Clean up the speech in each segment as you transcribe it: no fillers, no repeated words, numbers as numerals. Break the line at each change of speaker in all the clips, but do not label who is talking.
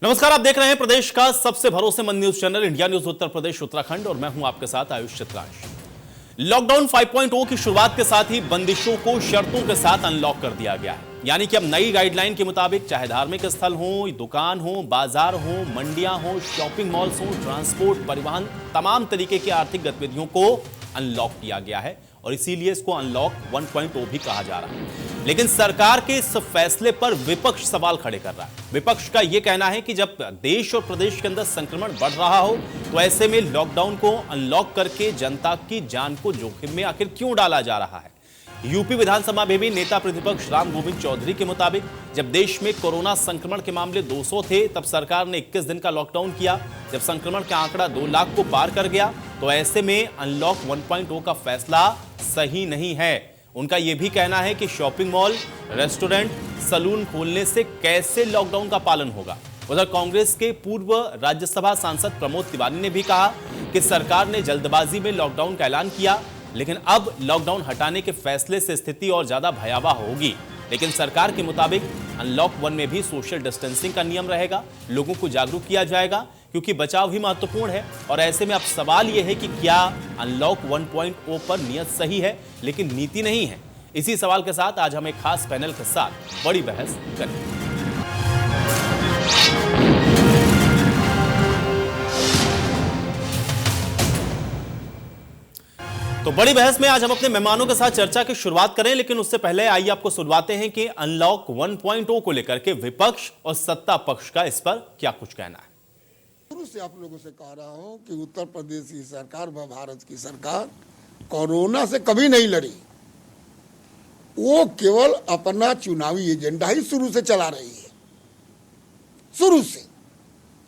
नमस्कार, आप देख रहे हैं प्रदेश का सबसे भरोसेमंद news channel India news Uttar Pradesh Uttarakhand और मैं हूं आपके साथ आयुष चित्रांश। लॉकडाउन 5.0 की शुरुआत के साथ ही बंदिशों को शर्तों के साथ अनलॉक कर दिया गया है। यानी कि अब नई गाइडलाइन के मुताबिक चाहे धार्मिक स्थल हो, दुकान हो, बाजार हो, मंडियां हो, शॉपिंग मॉल्स हो, ट्रांसपोर्ट, परिवहन, तमाम तरीके की आर्थिक गतिविधियों को अनलॉक किया गया है और इसीलिए इसको अनलॉक 1.0 भी कहा जा रहा है। लेकिन सरकार के इस फैसले पर विपक्ष सवाल खड़े कर रहा है। विपक्ष का यह कहना है कि जब देश और प्रदेश के अंदर संक्रमण बढ़ रहा हो तो ऐसे में लॉकडाउन को अनलॉक करके जनता की जान को जोखिम में आखिर क्यों डाला जा रहा है। यूपी विधानसभा में भी नेता प्रतिपक्ष राम गोविंद चौधरी के मुताबिक जब देश में कोरोना संक्रमण के मामले 200 थे तब सरकार ने 21 दिन का लॉकडाउन किया। जब संक्रमण का आंकड़ा 2 लाख को पार कर गया तो ऐसे में अनलॉक 1.0 का फैसला सही नहीं है। उनका यह भी कहना है कि शॉपिंग मॉल, रेस्टोरेंट, सैलून खोलने से कैसे लॉकडाउन का पालन होगा। उधर कांग्रेस के पूर्व राज्यसभा सांसद प्रमोद तिवारी ने भी कहा कि सरकार ने जल्दबाजी में लॉकडाउन का ऐलान किया, लेकिन अब लॉकडाउन हटाने के फैसले से स्थिति और ज्यादा भयावह होगी। लेकिन सरकार के मुताबिक अनलॉक 1 में भी सोशल डिस्टेंसिंग का नियम रहेगा, लोगों को जागरूक किया जाएगा क्योंकि बचाव ही महत्वपूर्ण है। और ऐसे में अब सवाल यह है कि क्या अनलॉक 1.0 पर नियत सही है लेकिन नीति नहीं है। इसी सवाल के साथ आज हम एक खास पैनल के साथ बड़ी बहस करेंगे। तो बड़ी बहस में आज हम अपने मेहमानों के साथ चर्चा की शुरुआत करें, लेकिन उससे पहले आइए आपको सुनवाते हैं कि अनलॉक 1.0 को लेकर के विपक्ष और सत्ता पक्ष का इस पर क्या कुछ कहना है।
शुरू से आप लोगों से कह रहा हूं कि उत्तर प्रदेश की सरकार व भारत की सरकार कोरोना से कभी नहीं लड़ी। वो केवल अपना चुनावी एजेंडा ही शुरू से चला रही है, शुरू से।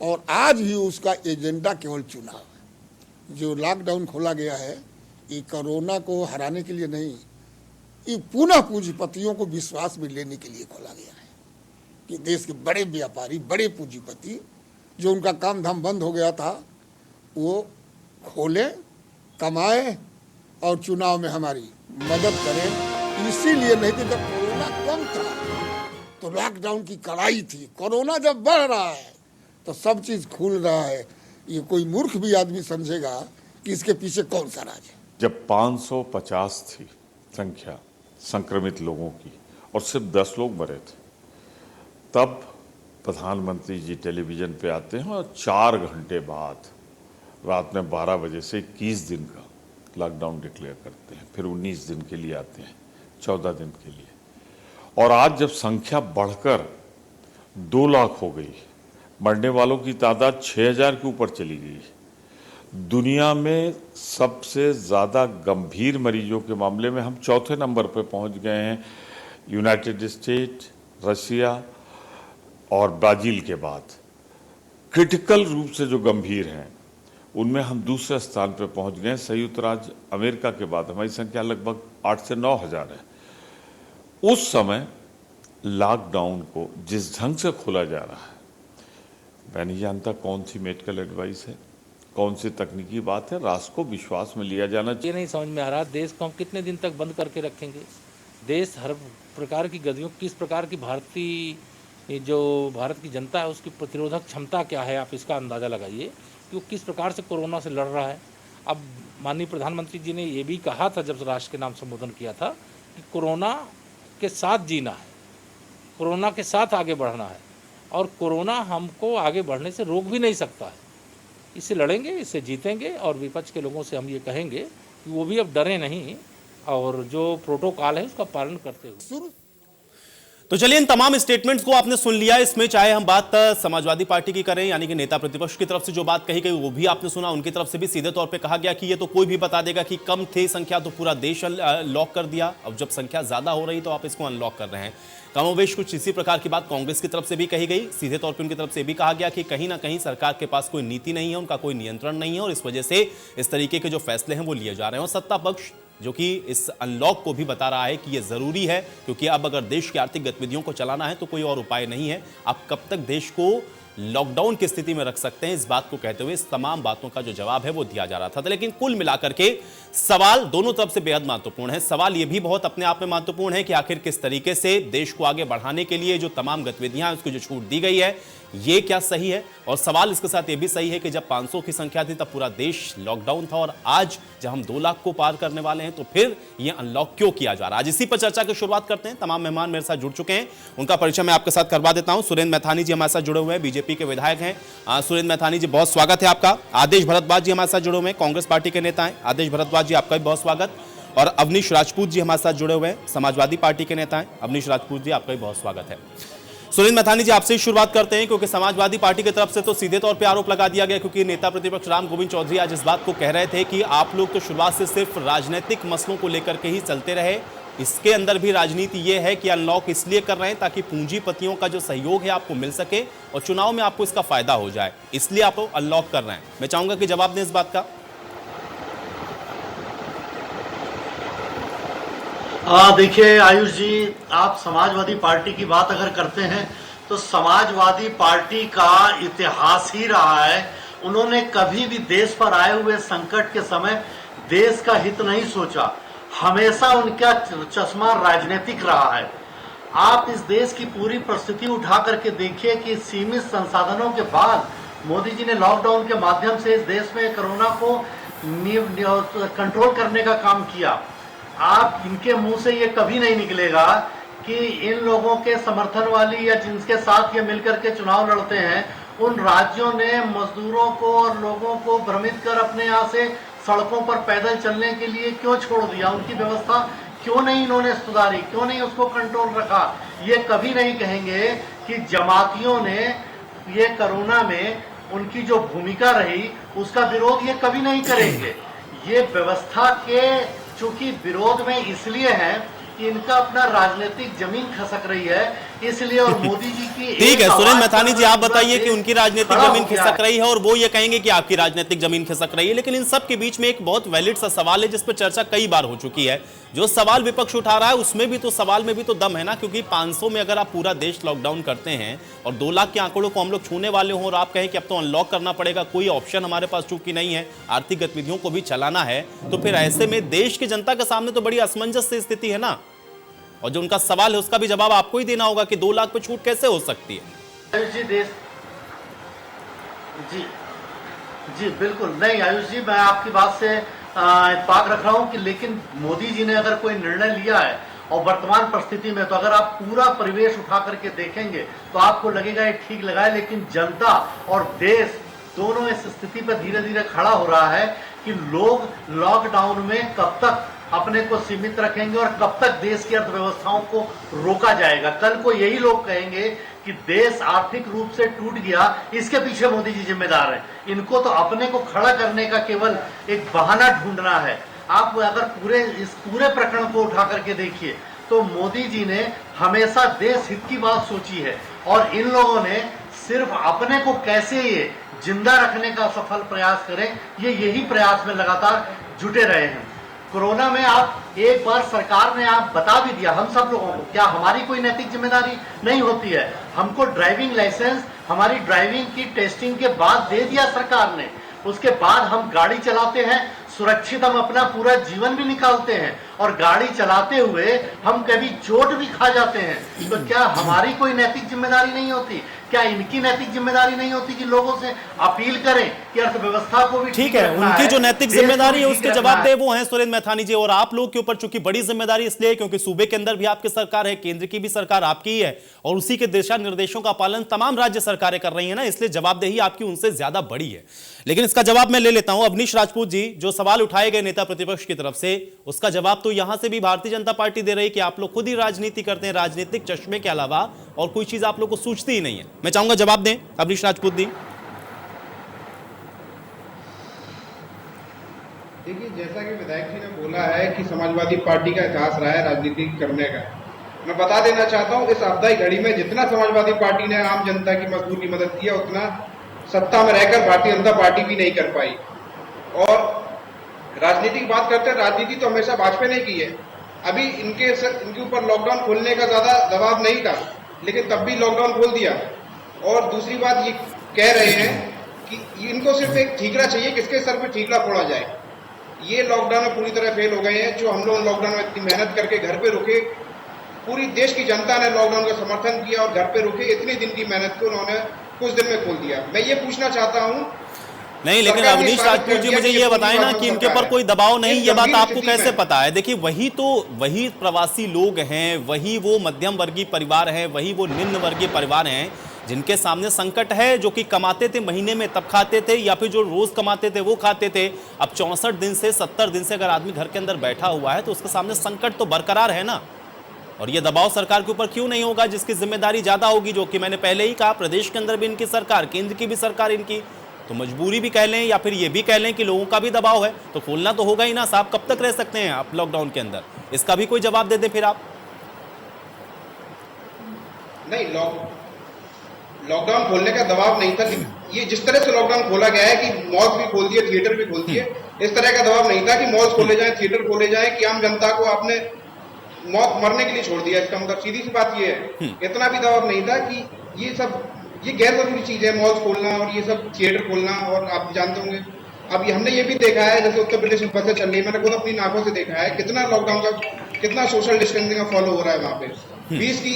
और आज भी उसका एजेंडा केवल चुनाव है। जो लॉकडाउन खोला गया है ये कोरोना को हराने के लिए नहीं, ये पुनः पूंजीपतियों को विश्वास में लेने के लिए खोला गया है कि देश के बड़े व्यापारी, बड़े पूंजीपति जो उनका काम धाम बंद हो गया था वो खोले, कमाए और चुनाव में हमारी मदद करें। इसीलिए नहीं कि जब कोरोना कम था तो लॉकडाउन की कड़ाई थी, कोरोना जब बढ़ रहा है तो सब चीज खुल रहा है। ये कोई मूर्ख भी आदमी समझेगा कि इसके पीछे कौन सा राज है।
जब 550 थी संख्या संक्रमित लोगों की और सिर्फ 10 लोग मरे थे, तब प्रधानमंत्री जी टेलीविजन पे आते हैं और 4 घंटे बाद रात में 12 बजे से 21 दिन का लॉकडाउन डिक्लेयर करते हैं। फिर 19 दिन के लिए आते हैं, 14 दिन के लिए। और आज जब संख्या बढ़कर 2 लाख हो गई, मरने वालों की तादाद 6000 के ऊपर चली गई, दुनिया में सबसे ज़्यादा गंभीर मरीजों के मामले में हम चौथे नंबर पर पहुंच गए हैं, यूनाइटेड स्टेट, रशिया और ब्राज़ील के बाद। क्रिटिकल रूप से जो गंभीर हैं उनमें हम दूसरे स्थान पर पहुंच गए हैं। संयुक्त राज्य अमेरिका के बाद हमारी संख्या लगभग 8 से 9 हज़ार है। उस समय लॉकडाउन को जिस ढंग से खोला जा रहा है, मैं नहीं जानता कौन सी मेडिकल एडवाइस है, कौन सी तकनीकी बात है, राष्ट्र को विश्वास में लिया जाना चाहिए।
ये नहीं समझ में आ रहा देश को हम कितने दिन तक बंद करके रखेंगे। देश हर प्रकार की गतियों, किस प्रकार की भारत की जनता है उसकी प्रतिरोधक क्षमता क्या है, आप इसका अंदाज़ा लगाइए कि वो किस प्रकार से कोरोना से लड़ रहा है। अब माननीय प्रधानमंत्री जी ने ये भी कहा था जब राष्ट्र के नाम संबोधन किया था कि कोरोना के साथ जीना है, कोरोना के साथ आगे बढ़ना है और कोरोना हमको आगे बढ़ने से रोक भी नहीं सकता है। इससे लड़ेंगे, इससे जीतेंगे। और विपक्ष के लोगों से हम ये कहेंगे कि वो भी अब डरे नहीं और जो प्रोटोकॉल है उसका पालन करते हुए।
तो चलिए, इन तमाम स्टेटमेंट्स को आपने सुन लिया। इसमें चाहे हम बात समाजवादी पार्टी की करें, यानी कि नेता प्रतिपक्ष की तरफ से जो बात कही गई वो भी आपने सुना। उनकी तरफ से भी सीधे तौर पे कहा गया कि ये तो कोई भी बता देगा कि कम थे संख्या तो पूरा देश लॉक कर दिया, अब जब संख्या ज्यादा हो रही तो आप इसको अनलॉक कर रहे हैं। कमोवेश कुछ इसी प्रकार की बात कांग्रेस की तरफ से भी कही गई। सीधे तौर पर उनकी तरफ से भी कहा गया कि कहीं ना कहीं सरकार के पास कोई नीति नहीं है, उनका कोई नियंत्रण नहीं है और इस वजह से इस तरीके के जो फैसले हैं वो लिए जा रहे हैं। और सत्ता पक्ष जो कि इस अनलॉक को भी बता रहा है कि यह जरूरी है क्योंकि अब अगर देश की आर्थिक गतिविधियों को चलाना है तो कोई और उपाय नहीं है। आप कब तक देश को लॉकडाउन की स्थिति में रख सकते हैं, इस बात को कहते हुए इस तमाम बातों का जो जवाब है वो दिया जा रहा था। लेकिन कुल मिलाकर के सवाल दोनों तरफ से बेहद महत्वपूर्ण है। सवाल यह भी बहुत अपने आप में महत्वपूर्ण है कि आखिर किस तरीके से देश को आगे बढ़ाने के लिए जो तमाम गतिविधियां उसको जो छूट दी गई है, ये क्या सही है? और सवाल इसके साथ ये भी सही है कि जब 500 की संख्या थी तब पूरा देश लॉकडाउन था, और आज जब हम 2 लाख को पार करने वाले हैं तो फिर ये अनलॉक क्यों किया जा रहा है? आज इसी पर चर्चा की शुरुआत करते हैं। तमाम मेहमान मेरे साथ जुड़ चुके हैं, उनका परिचय मैं आपके साथ करवा देता हूं। सुरेंद्र मैथानी जी हमारे साथ जुड़े हुए हैं, बीजेपी के विधायक हैं। सुरेंद्र मैथानी जी, बहुत स्वागत है आपका। आदेश भारद्वाज जी हमारे साथ जुड़े हुए हैं, कांग्रेस पार्टी के नेता हैं। आदेश भारद्वाज जी, आपका भी बहुत स्वागत। और अवनीश राजपूत जी हमारे साथ जुड़े हुए हैं, समाजवादी पार्टी के नेता हैं। अवनीश राजपूत जी, आपका भी बहुत स्वागत है। सुरेंद्र मैथानी जी, आपसे ही शुरुआत करते हैं, क्योंकि समाजवादी पार्टी की तरफ से तो सीधे तौर पे आरोप लगा दिया गया, क्योंकि नेता प्रतिपक्ष राम गोविंद चौधरी आज इस बात को कह रहे थे कि आप लोग तो शुरुआत से सिर्फ राजनीतिक मसलों को लेकर के ही चलते रहे, इसके अंदर भी राजनीति ये है कि अनलॉक इसलिए कर रहे हैं ताकि पूंजीपतियों का जो सहयोग है आपको मिल सके और चुनाव में आपको इसका फायदा हो जाए, इसलिए आप अनलॉक कर रहे हैं। मैं चाहूंगा कि जवाब दें इस बात का।
देखिए आयुष जी, आप समाजवादी पार्टी की बात अगर करते हैं तो समाजवादी पार्टी का इतिहास ही रहा है, उन्होंने कभी भी देश पर आए हुए संकट के समय देश का हित नहीं सोचा, हमेशा उनका चश्मा राजनीतिक रहा है। आप इस देश की पूरी परिस्थिति उठा करके देखिए कि सीमित संसाधनों के बाद मोदी जी ने लॉकडाउन के माध्यम से इस देश में कोरोना को कंट्रोल करने का काम किया। आप इनके मुंह से ये कभी नहीं निकलेगा कि इन लोगों के समर्थन वाली या जिनके साथ ये मिलकर के चुनाव लड़ते हैं, उन राज्यों ने मजदूरों को और लोगों को भ्रमित कर अपने यहाँ से सड़कों पर पैदल चलने के लिए क्यों छोड़ दिया, उनकी व्यवस्था क्यों नहीं इन्होंने सुधारी, क्यों नहीं उसको कंट्रोल रखा। ये कभी नहीं कहेंगे कि जमातियों ने ये कोरोना में उनकी जो भूमिका रही उसका विरोध ये कभी नहीं करेंगे। ये व्यवस्था के चूंकि विरोध में इसलिए है कि इनका अपना राजनीतिक जमीन खसक रही है, इसलिए। और मोदी जी की
ठीक है सुरेंद्र मैथानी जी, आप बताइए कि उनकी राजनीतिक जमीन खिसक रही है और वो ये कहेंगे कि आपकी राजनीतिक जमीन खिसक रही है, लेकिन इन सब के बीच में एक बहुत वैलिड सा सवाल है जिस पर चर्चा कई बार हो चुकी है। जो सवाल विपक्ष उठा रहा है उसमें भी तो सवाल में भी तो दम है ना, क्योंकि 500 में अगर आप पूरा देश लॉकडाउन करते हैं और 2 लाख के आंकड़ों को हम लोग छूने वाले हों और आप कहें कि अब तो अनलॉक करना पड़ेगा, कोई ऑप्शन हमारे पास चूंकि नहीं है, आर्थिक गतिविधियों को भी चलाना है, तो फिर ऐसे में देश की जनता के सामने तो बड़ी असमंजस स्थिति है ना। और जो उनका सवाल है उसका भी जवाब आपको ही देना होगा कि 2 लाख पे छूट कैसे हो सकती है।
आयुष जी जी बिल्कुल नहीं आयुष जी, मैं आपकी बात से इत्तेफाक रख रहा हूं कि लेकिन मोदी जी ने अगर कोई निर्णय लिया है और वर्तमान परिस्थिति में, तो अगर आप पूरा परिवेश उठा करके देखेंगे तो आपको लगेगा ये ठीक लगा है, लेकिन जनता और देश दोनों इस स्थिति पर धीरे धीरे खड़ा हो रहा है कि लोग लॉकडाउन में कब तक अपने को सीमित रखेंगे और कब तक देश की अर्थव्यवस्थाओं को रोका जाएगा। कल को यही लोग कहेंगे कि देश आर्थिक रूप से टूट गया, इसके पीछे मोदी जी जिम्मेदार हैं। इनको तो अपने को खड़ा करने का केवल एक बहाना ढूंढना है। आप अगर इस पूरे प्रकरण को उठा करके देखिए तो मोदी जी ने हमेशा देश हित की बात सोची है और इन लोगों ने सिर्फ अपने को कैसे ये जिंदा रखने का सफल प्रयास करें, यही प्रयास में लगातार जुटे रहे हैं। कोरोना में आप एक बार सरकार ने आप बता भी दिया हम सब लोगों को, क्या हमारी कोई नैतिक जिम्मेदारी नहीं होती है? हमको ड्राइविंग लाइसेंस हमारी ड्राइविंग की टेस्टिंग के बाद दे दिया सरकार ने, उसके बाद हम गाड़ी चलाते हैं सुरक्षित, हम अपना पूरा जीवन भी निकालते हैं और गाड़ी चलाते हुए हम कभी चोट भी खा जाते हैं। तो क्या हमारी कोई नैतिक जिम्मेदारी नहीं होती? क्या इनकी नैतिक जिम्मेदारी नहीं होती कि लोगों से अपील करें कि अर्थव्यवस्था को भी
ठीक है, उनकी जो नैतिक जिम्मेदारी है उसके जवाब दे वो हैं सुरेंद्र मैथानी जी। और आप लोग के ऊपर चूंकि बड़ी जिम्मेदारी इसलिए क्योंकि सूबे के अंदर भी आपकी सरकार है, केंद्र की भी सरकार आपकी ही है और उसी के दिशा निर्देशों का पालन तमाम राज्य सरकारें कर रही है ना, इसलिए जवाबदेही आपकी उनसे ज्यादा बड़ी है। लेकिन इसका जवाब मैं ले लेता हूं। अवनीश राजपूत जी, जो सवाल उठाए गए नेता प्रतिपक्ष की तरफ से उसका जवाब तो यहां से भी भारतीय जनता पार्टी दे रही कि आप लोग खुद ही राजनीति करते हैं, राजनीतिक चश्मे के अलावा और कोई चीज आप लोग को सूझती ही नहीं है। मैं चाहूंगा जवाब दें अवनीश राजपूत जी।
देखिए, जैसा कि विधायक जी ने बोला है कि समाजवादी पार्टी का इतिहास रहा है राजनीति करने का, मैं बता देना चाहता हूं इस आपदाई घड़ी में जितना समाजवादी पार्टी ने आम जनता की मजदूर की मदद किया उतना सत्ता में रहकर भारतीय जनता पार्टी भी नहीं कर पाई। और राजनीति की बात करते हैं, राजनीति तो हमेशा भाजपा ने की है। अभी इनके ऊपर लॉकडाउन खोलने का ज्यादा दबाव नहीं था, लेकिन तब भी लॉकडाउन खोल दिया। और दूसरी बात ये कह रहे हैं कि इनको सिर्फ एक ठीकरा चाहिए, किसके सर पे ठीकरा फोड़ा जाए। ये लॉकडाउन में पूरी तरह फेल हो गए हैं। जो हम लोग लॉकडाउन में इतनी मेहनत करके घर पे रुके, पूरी देश की जनता ने लॉकडाउन का समर्थन किया और घर पे रुके, इतने दिन की मेहनत को उन्होंने कुछ दिन में खोल दिया। मैं ये पूछना चाहता हूँ,
नहीं, लेकिन
सरकार ने
अवनीश
साबित
राजपूत
कर
जी
दिया
मुझे
कि
ये
ये
बताएं ना
पूंजीवादी
कि इनके
सरकार
ऊपर
है।
कोई दबाव नहीं,
इस
ये बात
गंभीर
आपको
स्थिति
कैसे
में
पता है? देखिए, वही प्रवासी लोग हैं, वही वो मध्यम वर्गीय परिवार हैं, वही वो निम्न वर्गीय परिवार हैं जिनके सामने संकट है, जो कि कमाते थे महीने में तब खाते थे, या फिर जो रोज कमाते थे वो खाते थे। अब 64 दिन से 70 दिन से अगर आदमी घर के अंदर बैठा हुआ है तो उसके सामने संकट तो बरकरार है ना। और ये दबाव सरकार के ऊपर क्यों नहीं होगा, जिसकी जिम्मेदारी ज्यादा होगी, जो कि मैंने पहले ही कहा, प्रदेश के अंदर भी इनकी सरकार, केंद्र की भी सरकार इनकी, तो मजबूरी भी कह लें या फिर ये भी कह लें कि लोगों का भी दबाव है, तो खोलना तो होगा ही ना साहब। कब तक रह सकते हैं आप लॉकडाउन के अंदर? इसका भी कोई जवाब दे दें फिर आप।
नहीं, लॉकडाउन खोलने का दबाव नहीं था। ये जिस तरह से लॉकडाउन खोला गया है कि मॉल्स भी खोल दिए, थिएटर भी खोल दिए, इस तरह का दबाव नहीं था कि मॉल्स खोले जाएं, थिएटर खोले जाएं, कि आम जनता को आपने मौत मरने के लिए छोड़ दिया। इसका मतलब सीधी सी बात ये है, इतना भी दबाव नहीं था कि ये गैर जरूरी चीज है, मॉल्स खोलना और ये सब थिएटर खोलना। और आप जानते होंगे, अब हमने ये भी देखा है, जैसे उत्तर प्रदेश में बसें चल रही है, मैंने खुद अपनी आंखों से देखा है कितना लॉकडाउन का, कितना सोशल डिस्टेंसिंग का फॉलो हो रहा है वहां पे। 20 की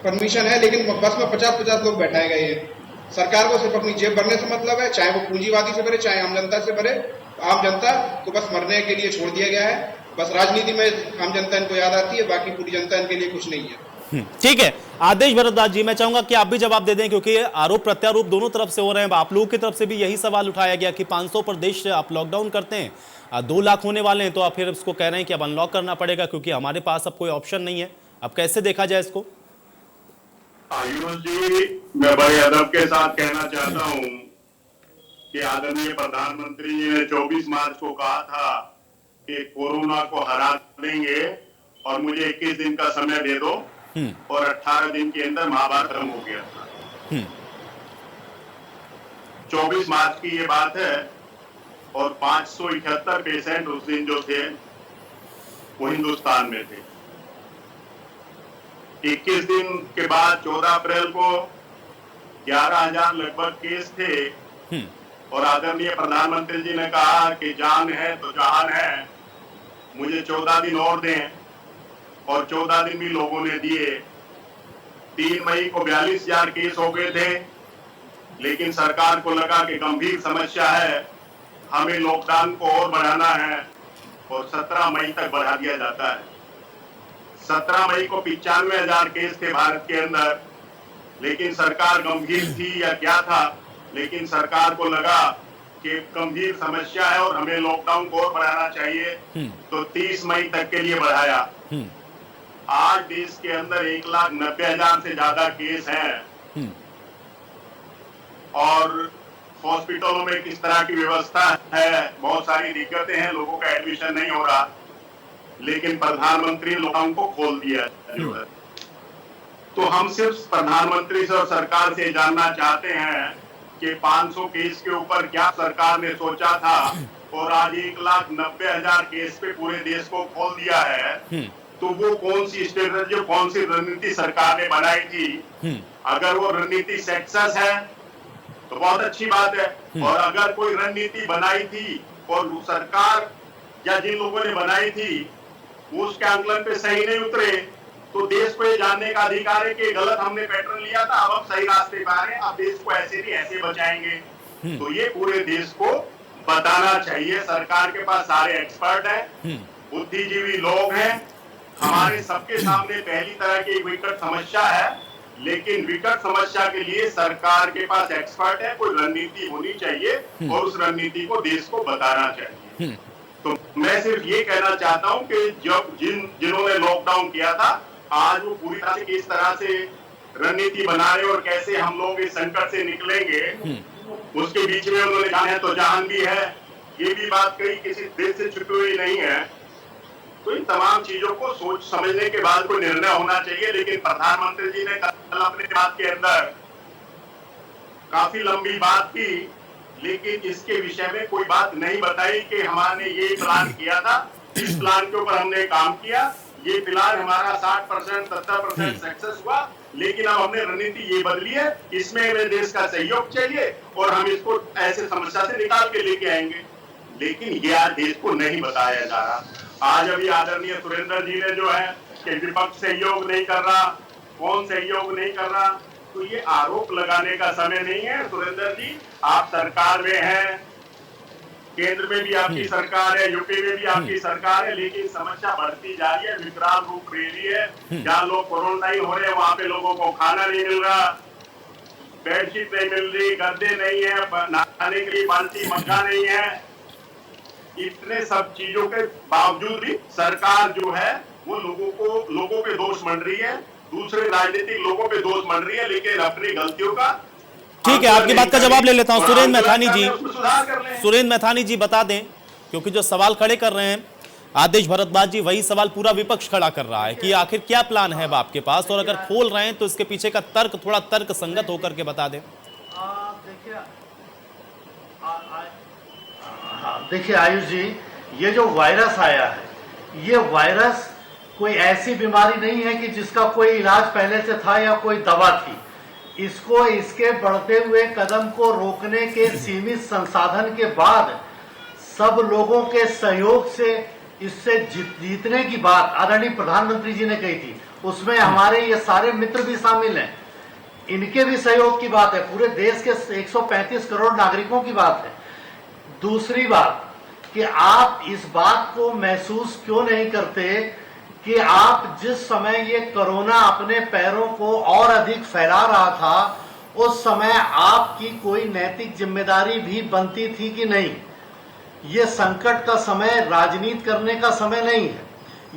परमिशन है, लेकिन बस में 50-50 लोग बैठाए गए हैं। सरकार को सिर्फ अपनी जेब भरने से मतलब है, चाहे वो पूंजीवादी से भरे, चाहे आम जनता से भरे। आम जनता को बस मरने के लिए छोड़ दिया गया है। बस राजनीति में आम जनता इनको याद आती है, बाकी पूरी जनता इनके लिए कुछ नहीं है।
ठीक है, आदेश भारद्वाज जी, मैं चाहूंगा कि आप भी जवाब दे दें, क्योंकि आरोप प्रत्यारोप दोनों तरफ से हो रहे हैं। आप लोगों की तरफ से भी यही सवाल उठाया गया कि 500 पर देश आप लॉकडाउन करते हैं, 2 लाख होने वाले हैं, तो आप फिर उसको कह रहे हैं कि अब अनलॉक करना पड़ेगा क्योंकि हमारे पास अब कोई ऑप्शन नहीं है। अब कैसे देखा जाए इसको?
आयुष जी, मैं बड़े अदब के साथ कहना चाहता हूं कि आदरणीय प्रधानमंत्री जी ने 24 मार्च को कहा था कि कोरोना को हरा देंगे और मुझे 21 दिन का समय दे दो, और 18 दिन के अंदर महाभारत खत्म हो गया था। 24 मार्च की ये बात है, और 571 पेशेंट उस दिन जो थे वो हिंदुस्तान में थे। 21 दिन के बाद 14 अप्रैल को 11,000 लगभग केस थे, और आदरणीय प्रधानमंत्री जी ने कहा कि जान है तो जहान है, मुझे 14 दिन और दें, और 14 दिन भी लोगों ने दिए। 3 मई को 42,000 केस हो गए थे, लेकिन सरकार को लगा कि गंभीर समस्या है, हमें लॉकडाउन को और बढ़ाना है, और 17 मई तक बढ़ा दिया जाता है। 17 मई को 95,000 केस थे भारत के अंदर, लेकिन सरकार गंभीर थी या क्या था, लेकिन सरकार को लगा कि गंभीर समस्या है और हमें लॉकडाउन को और बढ़ाना चाहिए, तो 30 मई तक के लिए बढ़ाया। आज देश के अंदर 1,90,000 से ज्यादा केस हैं, और हॉस्पिटलों में किस तरह की व्यवस्था है, बहुत सारी दिक्कतें हैं, लोगों का एडमिशन नहीं हो रहा, लेकिन प्रधानमंत्री ने लॉकडाउन को खोल दिया। तो हम सिर्फ प्रधानमंत्री से और सरकार से जानना चाहते हैं कि 500 केस के ऊपर क्या सरकार ने सोचा था, और आज 1,90,000 केस पे पूरे देश को खोल दिया है, तो वो कौन सी स्ट्रेटेजी, कौन सी रणनीति सरकार ने बनाई थी? अगर वो रणनीति सक्सेस है तो बहुत अच्छी बात है, और अगर कोई रणनीति बनाई थी और सरकार या जिन लोगों ने बनाई थी उसके आंकलन पे सही नहीं उतरे, तो देश को ये जानने का अधिकार है कि गलत हमने पैटर्न लिया था, अब हम सही रास्ते पे आ रहे हैं, अब देश को ऐसे नहीं ऐसे बचाएंगे। तो ये पूरे देश को बताना चाहिए। सरकार के पास सारे एक्सपर्ट हैं, बुद्धिजीवी लोग हैं, हमारे सबके सामने पहली तरह की एक विकट समस्या है, लेकिन विकट समस्या के लिए सरकार के पास एक्सपर्ट है, कोई रणनीति होनी चाहिए, और उस रणनीति को देश को बताना चाहिए। तो मैं सिर्फ ये कहना चाहता हूं कि जब जिन्होंने लॉकडाउन किया था, आज वो पूरी तरह से किस तरह से रणनीति बना रहे और कैसे हम लोग इस संकट से निकलेंगे, उसके बीच में उन्होंने जान है तो जहान भी है, ये भी बात कही, किसी देश से छुपी हुई नहीं है। तो इन तमाम चीजों को सोच समझने के बाद कोई निर्णय होना चाहिए। लेकिन प्रधानमंत्री जी ने कल अपने बात के अंदर काफी लंबी बात की, लेकिन इसके विषय में कोई बात नहीं बताई कि हमारे ये प्लान किया था, इस प्लान के ऊपर हमने काम किया, ये प्लान हमारा 60% 70% सक्सेस हुआ, लेकिन अब हमने रणनीति ये बदली है, इसमें हमें देश का सहयोग चाहिए और हम इसको ऐसे समस्या से निकाल के लेके आएंगे। लेकिन ये आज देश को नहीं बताया जा रहा। आज अभी आदरणीय सुरेंद्र जी ने जो है कि विपक्ष सहयोग नहीं कर रहा, कौन सहयोग नहीं कर रहा, तो ये आरोप लगाने का समय नहीं है सुरेंद्र जी। आप सरकार में हैं, केंद्र में भी आपकी सरकार है, यूपी में भी आपकी सरकार है, लेकिन समस्या बढ़ती जा रही है, विकराल रूप ले रही है। जहाँ लोग क्वारंटाइन हो रहे हैं वहां पे लोगों को खाना नहीं मिल रहा, बेडशीट नहीं मिल रही, गद्दे नहीं है, नहाने के लिए बाल्टी मग्गा नहीं है। इतने सब चीजों के बावजूद भी सरकार जो है वो लोगों पे दोष मंड रही है, दूसरे राजनीतिक लोगों पे दोष मंड रही है, लेकिन अपनी गलतियों का
ठीक है, आपकी बात का जवाब ले लेता हूं। सुरेंद्र मैथानी जी,
सुधार कर लें।
सुरेंद्र मैथानी जी बता दें, क्योंकि जो सवाल खड़े कर रहे हैं आदेश भारद्वाज जी, वही सवाल पूरा विपक्ष खड़ा कर रहा है कि आखिर क्या प्लान है आपके पास, और अगर खोल रहे हैं तो इसके पीछे का तर्क थोड़ा तर्क संगत होकर के बता दें।
देखिए आयुष जी, ये जो वायरस आया है, ये वायरस कोई ऐसी बीमारी नहीं है कि जिसका कोई इलाज पहले से था या कोई दवा थी। इसको इसके बढ़ते हुए कदम को रोकने के सीमित संसाधन के बाद सब लोगों के सहयोग से इससे जीतने की बात आदरणीय प्रधानमंत्री जी ने कही थी, उसमें हमारे ये सारे मित्र भी शामिल हैं, इनके भी सहयोग की बात है, पूरे देश के 135 करोड़ नागरिकों की बात है। दूसरी बात कि आप इस बात को महसूस क्यों नहीं करते कि आप जिस समय ये कोरोना अपने पैरों को और अधिक फैला रहा था, उस समय आपकी कोई नैतिक जिम्मेदारी भी बनती थी कि नहीं। ये संकट का समय राजनीति करने का समय नहीं है,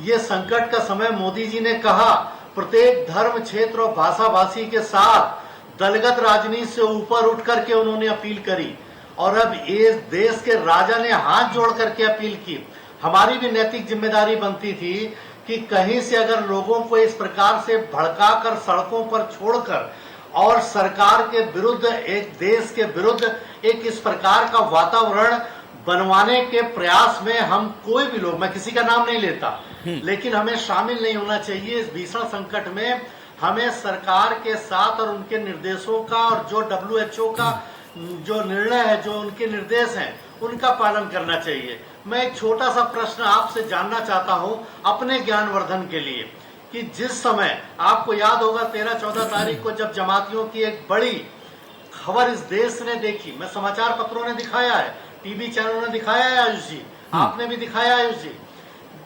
ये संकट का समय मोदी जी ने कहा प्रत्येक धर्म, क्षेत्र और भाषा भाषी के साथ दलगत राजनीति से ऊपर उठ करके उन्होंने अपील करी, और अब इस देश के राजा ने हाथ जोड़ करके अपील की। हमारी भी नैतिक जिम्मेदारी बनती थी कि कहीं से अगर लोगों को इस प्रकार से भड़काकर सड़कों पर छोड़कर और सरकार के विरुद्ध, एक देश के विरुद्ध एक इस प्रकार का वातावरण बनवाने के प्रयास में हम कोई भी लोग, मैं किसी का नाम नहीं लेता, लेकिन हमें शामिल नहीं होना चाहिए। इस भीषण संकट में हमें सरकार के साथ और उनके निर्देशों का और जो WHO का जो निर्णय है, जो उनके निर्देश हैं, उनका पालन करना चाहिए। मैं एक छोटा सा प्रश्न आपसे जानना चाहता हूं अपने ज्ञानवर्धन के लिए, कि जिस समय आपको याद होगा 13-14 तारीख को जब जमातियों की एक बड़ी खबर इस देश ने देखी, मैं समाचार पत्रों ने दिखाया है, टीवी चैनलों ने दिखाया है आयुष जी, आपने भी दिखाया आयुष जी,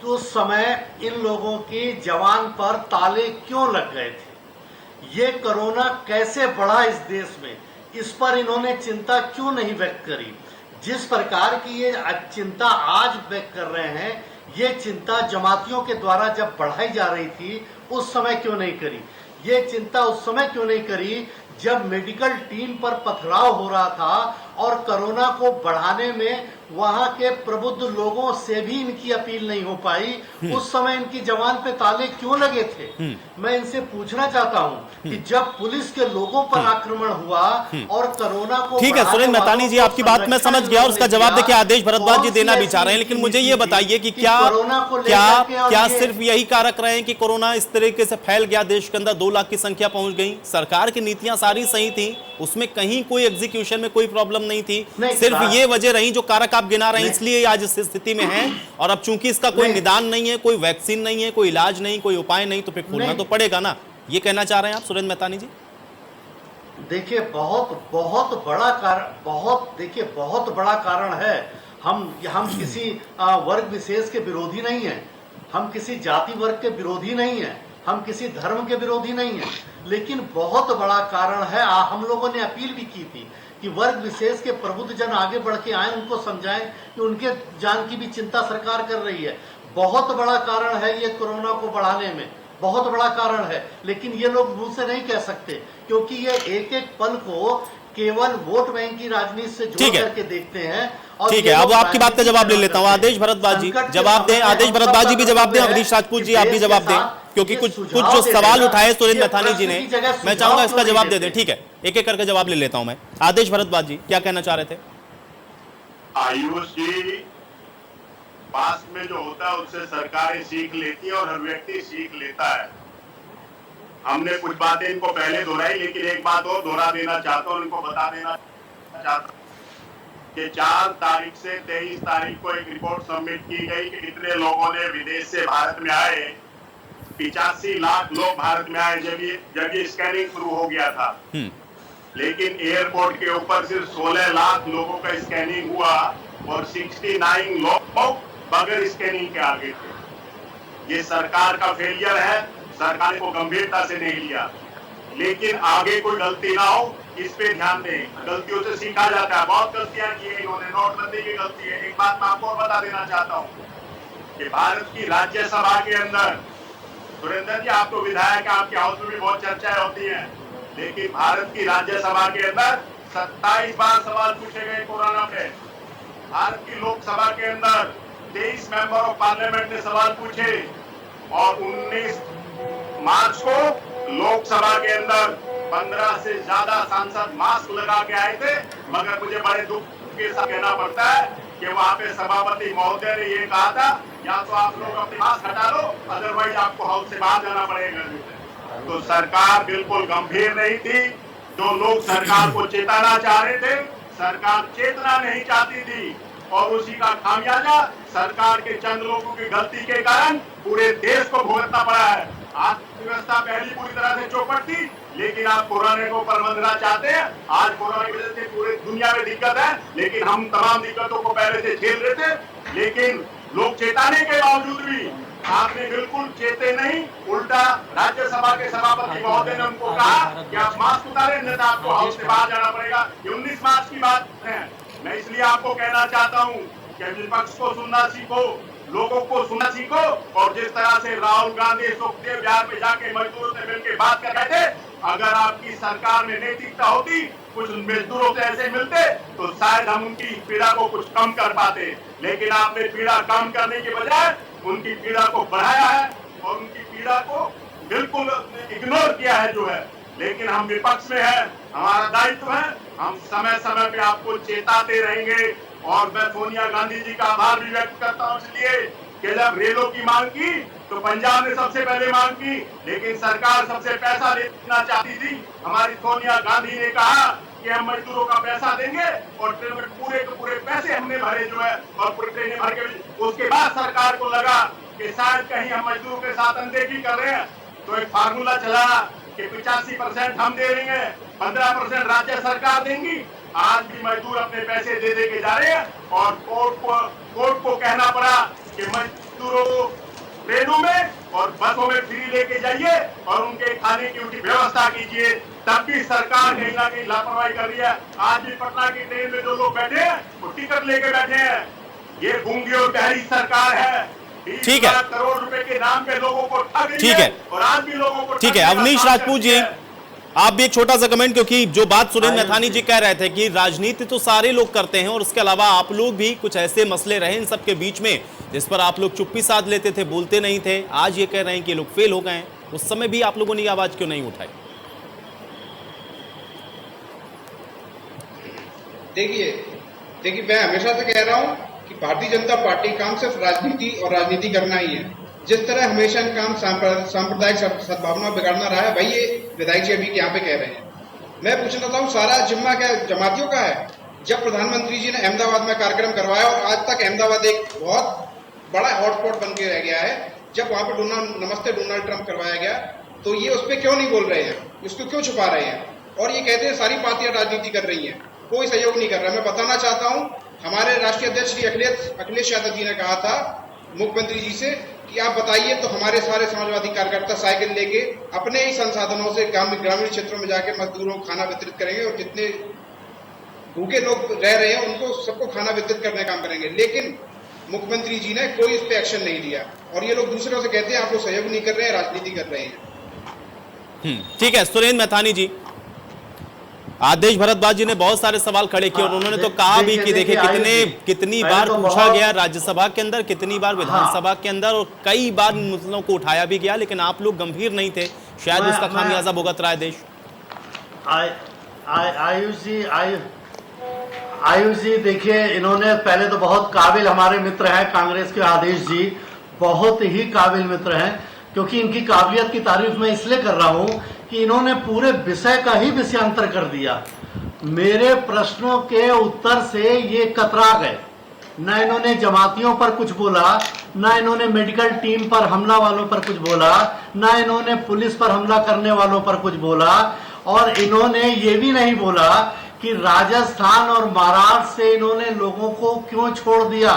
तो उस समय इन लोगों की जवान पर ताले क्यों लग गए थे, ये कोरोना कैसे बढ़ा इस देश में, इस पर इन्होंने चिंता क्यों नहीं व्यक्त करी। जिस प्रकार की ये चिंता आज व्यक्त कर रहे हैं, ये चिंता जमातियों के द्वारा जब बढ़ाई जा रही थी उस समय क्यों नहीं करी। ये चिंता उस समय क्यों नहीं करी जब मेडिकल टीम पर पथराव हो रहा था और कोरोना को बढ़ाने में वहां के प्रबुद्ध लोगों से भी इनकी अपील नहीं हो पाई। उस समय इनकी जवान पे ताले क्यों लगे थे। मैं इनसे पूछना चाहता हूं कि जब पुलिस के लोगों पर आक्रमण हुआ और कोरोना को,
ठीक है सुरेंद्र मैथानी जी, आपकी बात मैं समझ गया और उसका जवाब देखिए आदेश भारद्वाज जी देना भी चाह रहे हैं, लेकिन मुझे ये बताइए कि क्या सिर्फ यही कारक रहे हैं कि कोरोना इस तरीके से फैल गया, देश के अंदर 2 लाख की संख्या पहुंच गई, सरकार की नीतियां सारी सही थी, उसमें कहीं कोई एग्जीक्यूशन में कोई प्रॉब्लम नहीं थी, सिर्फ ये वजह रही जो कारक आप गिना रहे हैं, इसलिए आज इस स्थिति में हैं, और अब चूंकि इसका कोई निदान नहीं है, कोई वैक्सीन नहीं है, कोई इलाज नहीं, कोई उपाय नहीं, तो फिर खोलना तो पड़ेगा ना, ये कहना चाह रहे हैं आप सुरेंद्र मैथानी जी?
देखिए बहुत बड़ा कारण है। हम किसी वर्ग विशेष के विरोधी नहीं हैं, हम किसी जाति वर्ग के विरोधी नहीं हैं, हम किसी धर्म के विरोधी नहीं हैं, लेकिन बहुत बड़ा कारण है। हम लोगों ने अपील भी की थी कि वर्ग विशेष के प्रबुद्ध जन आगे बढ़ के आए, उनको समझाएं कि उनके जान की भी चिंता सरकार कर रही है। बहुत बड़ा कारण है ये कोरोना को बढ़ाने में, बहुत बड़ा कारण है, लेकिन ये लोग मुंह से नहीं कह सकते क्योंकि ये एक एक पल को केवल वोट बैंक की राजनीति से जोड़ करके देखते हैं।
ठीक है, अब आपकी बात का जवाब ले लेता हूं। आदेश भारद्वाज जी जवाब दें, आदेश भारद्वाज जी भी जवाब दें, अवनीश राजपूत जी आप भी जवाब दें, क्योंकि कुछ जो सवाल उठाए सुरेंद्र मैथानी जी ने, मैं चाहूंगा इसका जवाब दे दें। ठीक है, एक एक करके जवाब ले लेता हूं मैं। आदेश भारद्वाज जी क्या कहना चाह रहे थे?
आयुष जी, पास में जो होता है उससे सरकारें सीख लेती है और हर व्यक्ति सीख लेता है। हमने कुछ बातें इनको पहले दोहराई, लेकिन एक बात और दोहरा देना चाहता हूँ, इनको बता देना चाहता हूँ कि 4 तारीख से 23 तारीख को एक रिपोर्ट सबमिट की गई कि कितने लोगों ने विदेश से भारत में आए 85 लाख लोग भारत में आए जब ये स्कैनिंग शुरू हो गया था। लेकिन एयरपोर्ट के ऊपर सिर्फ 16 लाख लोगों का स्कैनिंग हुआ और 69 लोग बगैर स्कैनिंग के आगे थे। ये सरकार का फेलियर है, सरकार को गंभीरता से नहीं लिया। लेकिन आगे कोई गलती ना हो, इस पे ध्यान दें। गलतियों से सीखा जाता है, बहुत गलतियां की है इन्होंने, नोटबंदी की गलती है। एक बात मैं आपको और बता देना चाहता हूँ कि भारत की राज्यसभा के अंदर, सुरेंद्र जी आप तो विधायक, आपके हाउस में भी बहुत चर्चाएं होती हैं, लेकिन भारत की राज्यसभा के अंदर 27 बार सवाल पूछे गए कोरोना पे। भारत की लोकसभा के अंदर 23 मेंबर ऑफ पार्लियामेंट ने सवाल पूछे और 19 मार्च को लोकसभा के अंदर 15 से ज्यादा सांसद मास्क लगा के आए थे। मगर मुझे बड़े दुख के साथ कहना पड़ता है कि वहां पे सभापति महोदय ने ये कहा था, या तो आप लोग अपने मास्क हटा लो, अदरवाइज आपको हाउस से बाहर जाना पड़ेगा। तो सरकार बिल्कुल गंभीर नहीं थी। जो लोग सरकार को चेताना चाह रहे थे, सरकार चेतना नहीं चाहती थी और उसी का खामियाजा सरकार के चंद लोगों की गलती के कारण पूरे देश को भुगतना पड़ा है। अर्थव्यवस्था पहली पूरी तरह से चौपट थी, लेकिन आप कोरोना को प्रबंधना चाहते हैं। आज कोरोना की वजह से पूरी दुनिया में दिक्कत है, लेकिन हम तमाम दिक्कतों को पहले से झेल रहे थे। लेकिन लोग चेताने के बावजूद भी आपने बिल्कुल चेते नहीं, उल्टा राज्यसभा के सभापति महोदय ने उनको कहा कि आप मास्क उतारें, नहीं तो आपको हाउस से बाहर जाना पड़ेगा। ये 19 मार्च की बात है। मैं इसलिए आपको कहना चाहता हूँ कि विपक्ष को सुनना सीखो, लोगों को सुनना सीखो। और जिस तरह से राहुल गांधी सुखदेव बिहार में जाके मजदूरों से मिलकर बात कर रहे थे, अगर आपकी सरकार में नैतिकता होती, कुछ मजदूरों से ऐसे मिलते, तो शायद हम उनकी पीड़ा को कुछ कम कर पाते। लेकिन आपने पीड़ा कम करने के बजाय उनकी पीड़ा को बढ़ाया है और उनकी पीड़ा को बिल्कुल इग्नोर किया है जो है। लेकिन हम विपक्ष में है, हमारा दायित्व है, हम समय समय पे आपको चेताते रहेंगे। और मैं सोनिया गांधी जी का आभार भी व्यक्त करता हूँ, इसलिए कि जब रेलों की मांग की तो पंजाब ने सबसे पहले मांग की, लेकिन सरकार सबसे पैसा देना चाहती थी। हमारी सोनिया गांधी ने कहा कि हम मजदूरों का पैसा देंगे और ट्रेन में पूरे के पूरे पैसे हमने भरे जो है, और पूरी ट्रेनें भर के। उसके बाद सरकार को लगा कि शायद कहीं हम मजदूरों के साथ अनदेखी कर रहे हैं, तो एक फार्मूला चला कि 85% हम दे देंगे, 15% राज्य सरकार देंगी। आज भी मजदूर अपने पैसे दे के जा रहे हैं और कोर्ट को कहना पड़ा कि मजदूरों को ट्रेनों में और बसों में फ्री लेके जाइए और उनके खाने की उनकी व्यवस्था कीजिए। तब भी सरकार कहीं ना कहीं लापरवाही कर रही है। आज भी पटना की ट्रेन में जो लोग बैठे हैं वो टिकट लेके बैठे हैं। ये गूंगी और बहरी सरकार है।
ठीक है,
करोड़ रुपए के नाम पे लोगों को ठग रही
ठीक है
और आज भी लोगों को।
ठीक है, अवनीश राजपूत जी आप भी एक छोटा सा कमेंट, क्योंकि जो बात सुरेंद्र मैथानी जी कह रहे थे कि राजनीति तो सारे लोग करते हैं और उसके अलावा आप लोग भी कुछ ऐसे मसले रहे इन सबके बीच में जिस पर आप लोग चुप्पी साध लेते थे, बोलते नहीं थे। आज ये कह रहे हैं कि लोग फेल हो गए हैं, उस समय भी आप लोगों ने आवाज क्यों नहीं उठाई?
देखिए मैं हमेशा से कह रहा हूं कि भारतीय जनता पार्टी काम सिर्फ राजनीति और राजनीति करना ही है। जिस तरह हमेशा काम सांप्रदायिक सद्भावना बिगाड़ना रहा है, वही ये विधायक जी अभी यहाँ पे कह रहे हैं। मैं पूछना चाहता हूँ, सारा जिम्मा क्या जमातियों का है? जब प्रधानमंत्री जी ने अहमदाबाद में कार्यक्रम करवाया और आज तक अहमदाबाद एक बहुत बड़ा हॉटस्पॉट बन के रह गया है, जब वहां पे नमस्ते डोनाल्ड ट्रंप करवाया गया, तो ये उस पर क्यों नहीं बोल रहे हैं, इसको क्यों छुपा रहे हैं? और ये कहते हैं सारी पार्टियां राजनीति कर रही हैं, कोई सहयोग नहीं कर रहा। मैं बताना चाहता हूं, हमारे राष्ट्रीय अध्यक्ष श्री अखिलेश यादव जी ने कहा था मुख्यमंत्री जी से कि आप बताइए तो हमारे सारे समाजवादी कार्यकर्ता साइकिल लेके अपने ही संसाधनों से ग्रामीण क्षेत्रों में जाके मजदूरों को खाना वितरित करेंगे और जितने भूखे लोग रह रहे हैं उनको सबको खाना वितरित करने का काम करेंगे। लेकिन मुख्यमंत्री जी ने कोई इस पे एक्शन नहीं लिया और ये लोग दूसरों से कहते हैं आप लोग सहयोग नहीं कर रहे हैं, राजनीति कर रहे हैं।
ठीक है, सुरेंद्र मैथानी जी, आदेश भारद्वाज जी ने बहुत सारे सवाल खड़े किए और उन्होंने तो कहा भी कि देखिए कितनी बार पूछा गया राज्यसभा के अंदर, कितनी बार विधानसभा के अंदर और कई बार मुद्दों को उठाया भी गया, लेकिन आप लोग गंभीर नहीं थे। शायद उसका खामियाजा भुगत रहा है देश।
आयुष जी देखिए, इन्होंने पहले तो बहुत काबिल हमारे मित्र हैं कांग्रेस के आदेश जी, बहुत ही काबिल मित्र हैं, क्योंकि इनकी काबिलियत की तारीफ मैं इसलिए कर रहा हूं कि इन्होंने पूरे विषय का ही विषयांतर कर दिया। मेरे प्रश्नों के उत्तर से ये कतरा गए, न इन्होंने जमातियों पर कुछ बोला, ना इन्होंने मेडिकल टीम पर हमला वालों पर कुछ बोला, ना इन्होंने पुलिस पर हमला करने वालों पर कुछ बोला, और इन्होंने ये भी नहीं बोला कि राजस्थान और महाराष्ट्र से इन्होंने लोगों को क्यों छोड़ दिया,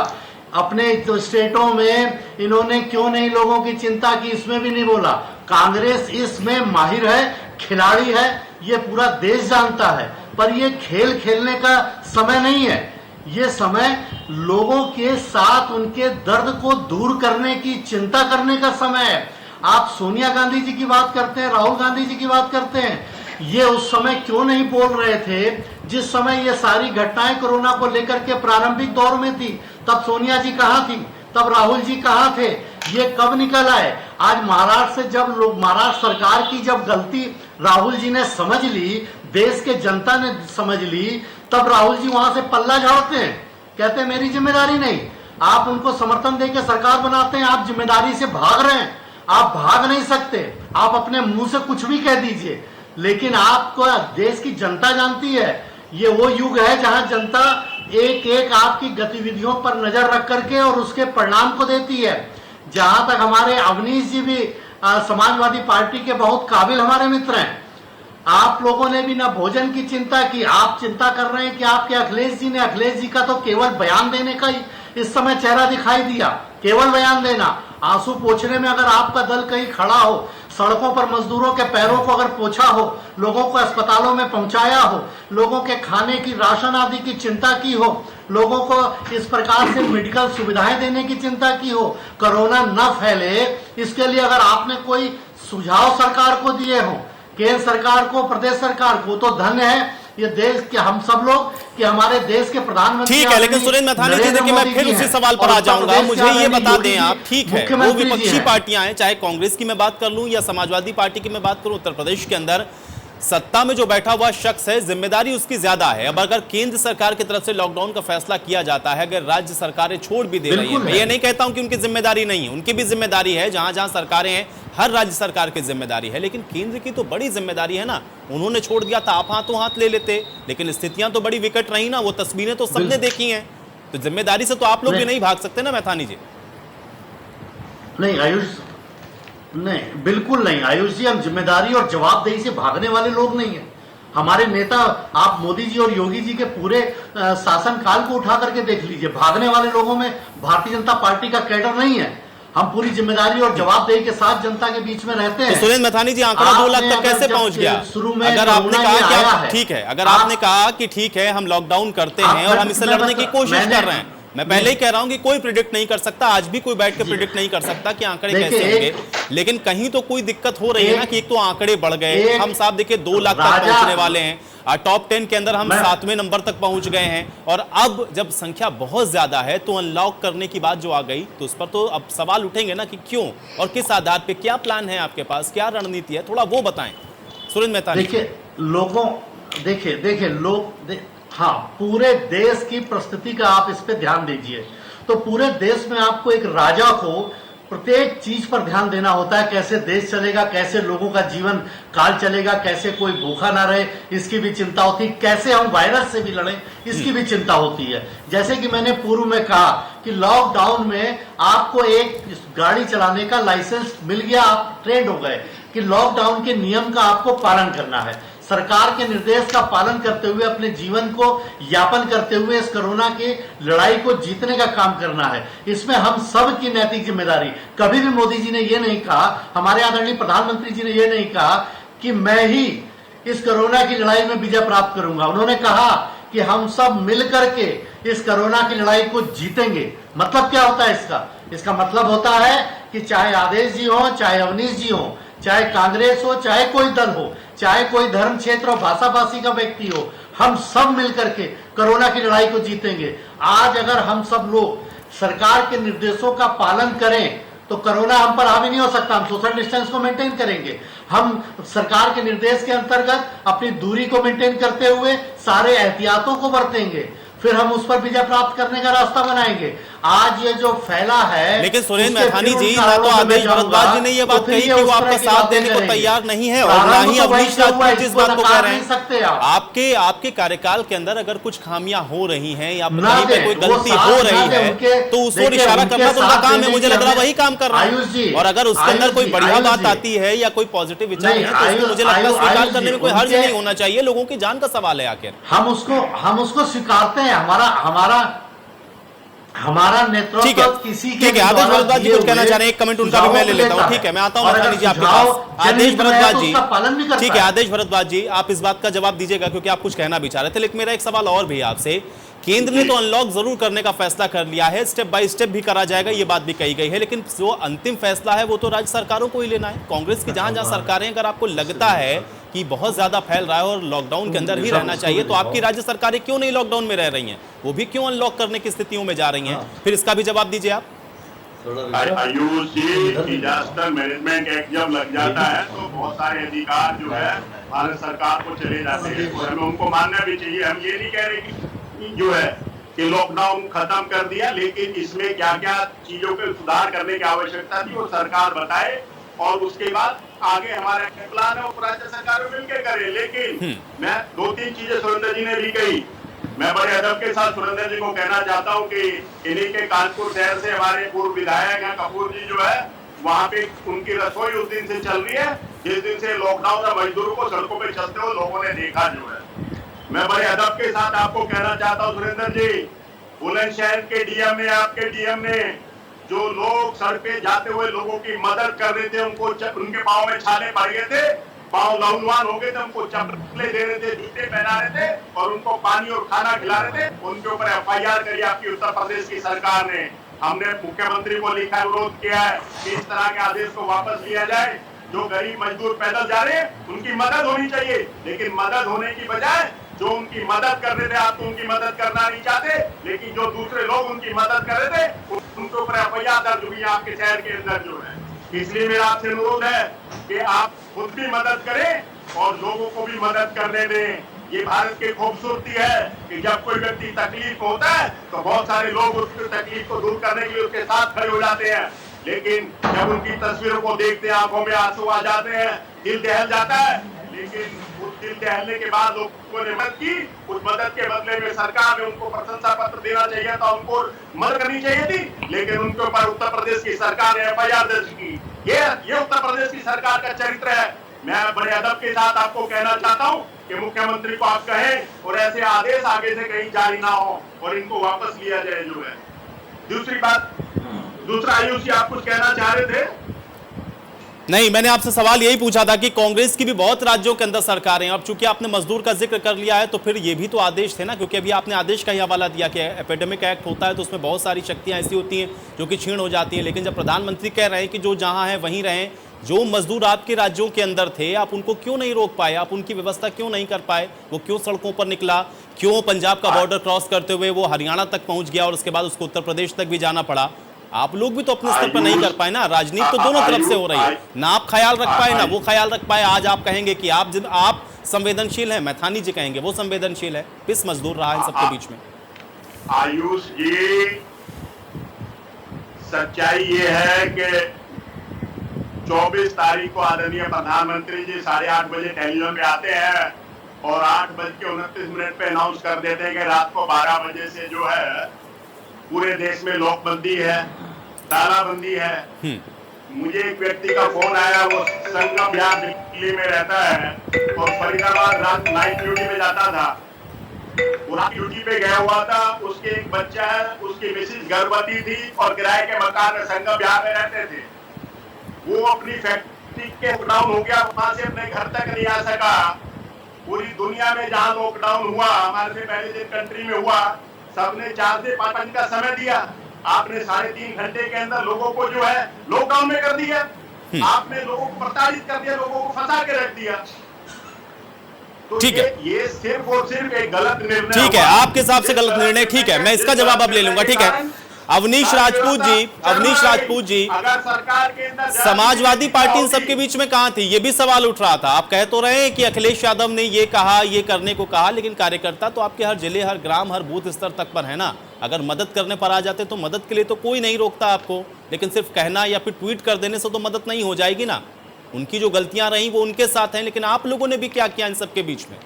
अपने तो स्टेटों में इन्होंने क्यों नहीं लोगों की चिंता की, इसमें भी नहीं बोला। कांग्रेस इसमें माहिर है, खिलाड़ी है, ये पूरा देश जानता है, पर ये खेल खेलने का समय नहीं है। ये समय लोगों के साथ उनके दर्द को दूर करने की चिंता करने का समय है। आप सोनिया गांधी जी की बात करते हैं, राहुल गांधी जी की बात करते हैं, ये उस समय क्यों नहीं बोल रहे थे जिस समय ये सारी घटनाएं कोरोना को लेकर के प्रारंभिक दौर में थी? तब सोनिया जी कहां थी, तब राहुल जी कहां थे? ये कब निकल आए? आज महाराष्ट्र से जब लोग, महाराष्ट्र सरकार की जब गलती राहुल जी ने समझ ली, देश के जनता ने समझ ली, तब राहुल जी वहां से पल्ला झाड़ते हैं, कहते हैं मेरी जिम्मेदारी नहीं। आप उनको समर्थन देकर सरकार बनाते हैं, आप जिम्मेदारी से भाग रहे हैं। आप भाग नहीं सकते, आप अपने मुंह से कुछ भी कह दीजिए, लेकिन आपको देश की जनता जानती है। ये वो युग है जहां जनता एक एक आपकी गतिविधियों पर नजर रख करके और उसके परिणाम को देती है। जहां तक हमारे अवनीश जी भी समाजवादी पार्टी के बहुत काबिल हमारे मित्र हैं। आप लोगों ने भी ना भोजन की चिंता की, आप चिंता कर रहे हैं कि आपके अखिलेश जी का तो केवल बयान देने का ही इस समय चेहरा दिखाई दिया, केवल बयान देना। आंसू पोंछने में अगर आपका दल कहीं खड़ा हो, सड़कों पर मजदूरों के पैरों को अगर पोंछा हो, लोगों को अस्पतालों में पहुंचाया हो, लोगों के खाने की, राशन आदि की चिंता की हो, लोगों को इस प्रकार से मेडिकल सुविधाएं देने की चिंता की हो, कोरोना न फैले, इसके लिए अगर आपने कोई सुझाव सरकार को दिए हो, केंद्र सरकार को, प्रदेश सरकार को, तो धन्य है ये देश के हम सब लोग कि हमारे देश के प्रधानमंत्री।
ठीक है, लेकिन सुरेंद्र मैथानी जी देखिए, मैं फिर उसी सवाल पर आ जाऊंगा। मुझे ये बता दें आप, ठीक है, वो विपक्षी पार्टियां हैं, चाहे कांग्रेस की मैं बात कर लूं या समाजवादी पार्टी की मैं बात करूं, उत्तर प्रदेश के अंदर सत्ता में जो बैठा हुआ शख्स है, जिम्मेदारी उसकी ज्यादा है। अब अगर केंद्र सरकार की तरफ से लॉकडाउन का फैसला किया जाता है, अगर राज्य सरकारें छोड़ भी दे रही हैं, मैं ये नहीं कहता हूं कि उनकी जिम्मेदारी नहीं है, उनकी भी जिम्मेदारी है। जहां जहां सरकारें हैं, हर राज्य सरकार की जिम्मेदारी है, लेकिन केंद्र की तो बड़ी जिम्मेदारी है ना। उन्होंने छोड़ दिया था, आप हाथों हाथ ले लेते, लेकिन स्थितियां तो बड़ी विकट रही ना, वो तस्वीरें तो सबने देखी हैं, तो जिम्मेदारी से तो आप लोग भी नहीं भाग सकते ना मैथानी जी।
नहीं आयुष, नहीं, बिल्कुल नहीं आयुष जी, हम जिम्मेदारी और जवाबदेही से भागने वाले लोग नहीं है। हमारे नेता, आप मोदी जी और योगी जी के पूरे शासनकाल को उठा करके देख लीजिए, भागने वाले लोगों में भारतीय जनता पार्टी का कैडर नहीं है। हम पूरी जिम्मेदारी और जवाबदेही के साथ जनता के बीच में रहते हैं।
तो सुरेंद्र मैथानी जी, आंकड़ा 2 लाख तक कैसे पहुंच गया?
शुरू में
अगर आपने कहा कि ठीक है, अगर आपने कहा कि ठीक है हम लॉकडाउन करते हैं और हम इससे लड़ने की कोशिश कर रहे हैं, मैं पहले ही कह रहा हूं कि कोई प्रिडिक्ट नहीं कर सकता, आज भी कोई बैठ के प्रिडिक्ट नहीं कर सकता कि आंकड़े कैसे होंगे, लेकिन कहीं तो कोई दिक्कत हो रही है ना कि एक तो आंकड़े बढ़ गए, हम साहब देखिए 2 लाख तक पहुंचने वाले हैं, टॉप 10 के अंदर हम 7वें नंबर तक पहुंच गए हैं, और अब जब संख्या बहुत ज्यादा है तो अनलॉक करने की बात जो आ गई, तो उस पर तो अब सवाल उठेंगे ना कि क्यों और किस आधार पे, क्या प्लान है आपके पास, क्या रणनीति है, थोड़ा वो बताएं सुरेंद्र मेहता।
देखिए लोगों, देखिए लोग, हाँ, पूरे देश की परिस्थिति का आप इस पे ध्यान दीजिए, तो पूरे देश में आपको एक राजा को प्रत्येक चीज पर ध्यान देना होता है। कैसे देश चलेगा, कैसे लोगों का जीवन काल चलेगा, कैसे कोई भूखा ना रहे, इसकी भी चिंता होती है, कैसे हम वायरस से भी लड़ें, इसकी भी चिंता होती है। जैसे कि मैंने पूर्व में कहा कि लॉकडाउन में आपको एक गाड़ी चलाने का लाइसेंस मिल गया, आप ट्रेंड हो गए कि लॉकडाउन के नियम का आपको पालन करना है, सरकार के निर्देश का पालन करते हुए अपने जीवन को यापन करते हुए इस कोरोना की लड़ाई को जीतने का काम करना है। इसमें हम सब की नैतिक जिम्मेदारी। कभी भी मोदी जी ने यह नहीं कहा, हमारे आदरणीय प्रधानमंत्री जी ने यह नहीं कहा कि मैं ही इस कोरोना की लड़ाई में विजय प्राप्त करूंगा। उन्होंने कहा कि हम सब मिलकर के इस कोरोना की लड़ाई को जीतेंगे। मतलब क्या होता है इसका? इसका मतलब होता है कि चाहे आदेश जी हो, चाहे अवनीश जी हो, चाहे कांग्रेस हो, चाहे कोई दल हो, चाहे कोई धर्म क्षेत्र और भाषा भाषी का व्यक्ति हो, हम सब मिलकर के कोरोना की लड़ाई को जीतेंगे। आज अगर हम सब लोग सरकार के निर्देशों का पालन करें तो कोरोना हम पर हावी नहीं हो सकता। हम सोशल डिस्टेंस को मेंटेन करेंगे, हम सरकार के निर्देश के अंतर्गत अपनी दूरी को मेंटेन करते हुए सारे एहतियातों को बरतेंगे, फिर हम उस पर विजय प्राप्त करने का रास्ता बनाएंगे। आज ये जो फैला है,
लेकिन सुरेंद्र
उसके
मैथानी
फिर
जी,
उन
ना तो
कारणों में
आदेश
जाऊंगा,
भारद्वाज जी ने ये
तो
बात
फिर
कही
ये
कि
उस
वो
तरह
आपका
की
साथ
बातें
देने को
करेंगे।
तैयार नहीं है, और ना
प्रारंभ
ही
तो
अवनीश
वैसे हुआ,
राजपूत जिस
इसको
बात को कह
नकार
रहे
नहीं सकते
हैं,
आप।
आपके कार्यकाल के अंदर अगर कुछ खामियां हो रही हैं या
ना
कहीं पे
दे,
कोई
वो
गलती
साथ
हो
ना
रही
दे,
है
उनके-
तो उस ओर
देखिए,
इशारा
उनके
करना तो उनका
साथ
काम है।
देने
मुझे
की
लग रहा है
हमें-
वही काम कर रहे
आयुष जी,
हैं, और अगर उसके अंदर
आयुष
कोई
जी,
बढ़िया
आयुष
बात
जी।
आती है या कोई पॉजिटिव विचार
नहीं,
है तो उसमें मुझे लगता है
आयुष
स्वीकार
जी,
करने में कोई हर्ज
उनके-
नहीं होना चाहिए। लोगों की जान का सवाल है आखिर।
हम उसको स्वीकारते हैं। हमारा नेतृत्व
ठीक है,
किसी के
ठीक है। आदेश भारद्वाज जी कुछ कहना चाह रहे हैं, एक कमेंट उनका भी मैं ले लेता हूं। ठीक है, मैं आता हूं मैथानी जी आपके पास। आदेश भारद्वाज जी, ठीक है, आदेश भारद्वाज जी, आप इस बात का जवाब दीजिएगा क्योंकि आप कुछ कहना भी चाह रहे थे। लेकिन मेरा एक सवाल और भी आपसे, केंद्र ने तो अनलॉक जरूर करने का फैसला कर लिया है, स्टेप बाय स्टेप भी करा जाएगा, ये बात भी कही गई है, लेकिन जो अंतिम फैसला है वो तो राज्य सरकारों को ही लेना है। कांग्रेस की जहां जहां सरकारें, अगर आपको लगता है कि बहुत ज्यादा फैल रहा है और लॉकडाउन के अंदर ही रहना चाहिए, तो आपकी राज्य सरकारें क्यों नहीं लॉकडाउन में रह रही हैं? वो भी क्यों अनलॉक करने की स्थितियों में जा रही हैं? फिर इसका भी जवाब दीजिए आप।
आयुष जी, डिजास्टर मैनेजमेंट एक्ट जब लग जाता है तो बहुत सारे अधिकार जो है भारत सरकार को चले जाते हैं, और हमें उनको मानना भी चाहिए। हम ये नहीं कह रहे कि जो है कि लॉकडाउन खत्म कर दिया, लेकिन इसमें क्या क्या चीजों पे सुधार करने की आवश्यकता थी वो सरकार बताए, और उसके बाद आगे हमारा प्लान है वो राज्य सरकार मिलकर करे। लेकिन मैं 2-3 चीजें सुरेंद्र जी ने भी कही, मैं बड़े अदब के साथ सुरेंद्र जी को कहना चाहता हूं कि इन्हीं के कानपुर शहर से हमारे पूर्व विधायक हैं कपूर जी जो है, वहां पे उनकी रसोई उस दिन से चल रही है जिस दिन से लॉकडाउन में मजदूरों को सड़कों पे चलते हुए लोगों ने देखा जो है। मैं बड़े अदब के साथ आपको कहना चाहता हूं सुरेंद्र जी, बुलंदशहर के डीएम ने, आपके डीएम ने, जो लोग सड़क पे जाते हुए लोगों की मदद कर रहे थे, उनको उनके पाँव में छाले पड़ गए थे, पाँव लहूलुहान हो गए थे, उनको चप्पलें दे रहे थे, जूते पहना रहे थे और उनको पानी और खाना खिला रहे थे, उनके ऊपर एफआईआर करी आपकी उत्तर प्रदेश की सरकार ने। हमने मुख्यमंत्री को लिखा अनुरोध किया है कि इस तरह के आदेश को वापस लिया जाए। जो गरीब मजदूर पैदल जा रहे हैं उनकी मदद होनी चाहिए, लेकिन मदद होने की बजाय जो उनकी मदद कर रहे थे, आप तो उनकी मदद करना नहीं चाहते, लेकिन जो दूसरे लोग उनकी मदद कर रहे थे उनके ऊपर एफआईआर दर्ज हुई आपके शहर के अंदर जो है। इसलिए मेरा आपसे अनुरोध है कि आप खुद भी मदद करें और लोगों को भी मदद करने दें। ये भारत की खूबसूरती है कि जब कोई व्यक्ति तकलीफ में होता है तो बहुत सारे लोग उसकी तकलीफ को दूर करने के लिए उसके साथ खड़े हो जाते हैं, लेकिन जब उनकी तस्वीरों को देखते हैं आंखों में आंसू आ जाते हैं, दिल दहल जाता है। लेकिन उस दिल दहलने के बाद लोगों ने मदद की, उस मदद के बदले में सरकार ने उनको प्रशंसा पत्र देना चाहिए था, उनको मदद करनी चाहिए थी, लेकिन उनके ऊपर उत्तर प्रदेश की सरकार ने एफआईआर दर्ज की। ये उत्तर प्रदेश की सरकार का चरित्र है। मैं बड़े अदब के साथ आपको कहना चाहता हूं कि मुख्यमंत्री को आप कहें और ऐसे आदेश आगे से कहीं जारी ना हो और इनको वापस लिया जाए जो है। दूसरी बात, दूसरा आयुष जी आप कुछ कहना चाह रहे थे?
नहीं, मैंने आपसे सवाल यही पूछा था कि कांग्रेस की भी बहुत राज्यों के अंदर सरकारें हैं। अब चूंकि आपने मजदूर का जिक्र कर लिया है तो फिर ये भी तो आदेश थे ना, क्योंकि अभी आपने आदेश का ही हवाला दिया कि एपिडेमिक एक्ट होता है तो उसमें बहुत सारी शक्तियां ऐसी होती हैं जो कि छीण हो जाती हैं। लेकिन जब प्रधानमंत्री कह रहे हैं कि जो जहां है वहीं रहें, जो मजदूर आपके राज्यों के अंदर थे आप उनको क्यों नहीं रोक पाए, आप उनकी व्यवस्था क्यों नहीं कर पाए? वो क्यों सड़कों पर निकला, क्यों पंजाब का बॉर्डर क्रॉस करते हुए वो हरियाणा तक पहुंच गया और उसके बाद उसको उत्तर प्रदेश तक भी जाना पड़ा? आप लोग भी तो अपने स्तर पर नहीं कर पाए ना। राजनीति तो दोनों तरफ से हो रही है, ना आप ख्याल रख पाए ना वो ख्याल रख पाए। आज आप कहेंगे कि आप संवेदनशील हैं, मैथानी जी कहेंगे वो संवेदनशील है, पिस मजदूर रहा है इन सबके बीच में।
आयुष जी, सच्चाई ये है कि 24 तारीख को आदरणीय प्रधानमंत्री जी 8:30 बजे टेलीविजन पे आते हैं और 8:29 पे अनाउंस कर देते हैं कि रात को 12 बजे से जो है पूरे देश में लॉकबंदी है, तालाबंदी है। मुझे एक व्यक्ति का फोन आया, वो संगम बिहार दिल्ली में रहता है और फरीदाबाद रात नाइट ड्यूटी में जाता था। वो रात ड्यूटी पे गया हुआ था, उसके एक बच्चा है, उसकी मिसेज गर्भवती थी और किराए के मकान में संगम बिहार में रहते थे। वो अपनी फैक्ट्री के लॉकडाउन हो गया, वहां से अपने घर तक नहीं आ सका। पूरी दुनिया में जहां लॉकडाउन हुआ, हमारे से पहले जिस कंट्री में हुआ, सबने 4 से 5 दिन का समय दिया। आपने 3.5 घंटे के अंदर लोगों को जो है लॉकडाउन में कर दिया। आपने लोगों को प्रताड़ित कर दिया, लोगों को फंसा के रख दिया। तो
ठीक है,
ये सिर्फ और सिर्फ एक गलत निर्णय।
ठीक है, आपके हिसाब से गलत निर्णय। ठीक है, मैं इसका जवाब अब ले लूंगा। ठीक है, अवनीश राजपूत जी,
अगर सरकार के अंदर
समाजवादी पार्टी इन सबके बीच में कहां थी, ये भी सवाल उठ रहा था। आप कह तो रहे हैं कि अखिलेश यादव ने ये कहा, ये करने को कहा, लेकिन कार्यकर्ता तो आपके हर जिले, हर ग्राम, हर बूथ स्तर तक पर है ना। अगर मदद करने पर आ जाते तो मदद के लिए तो कोई नहीं रोकता आपको, लेकिन सिर्फ कहना या फिर ट्वीट कर देने से तो मदद नहीं हो जाएगी ना। उनकी जो गलतियां रही वो उनके साथ हैं, लेकिन आप लोगों ने भी क्या किया इन सबके बीच में?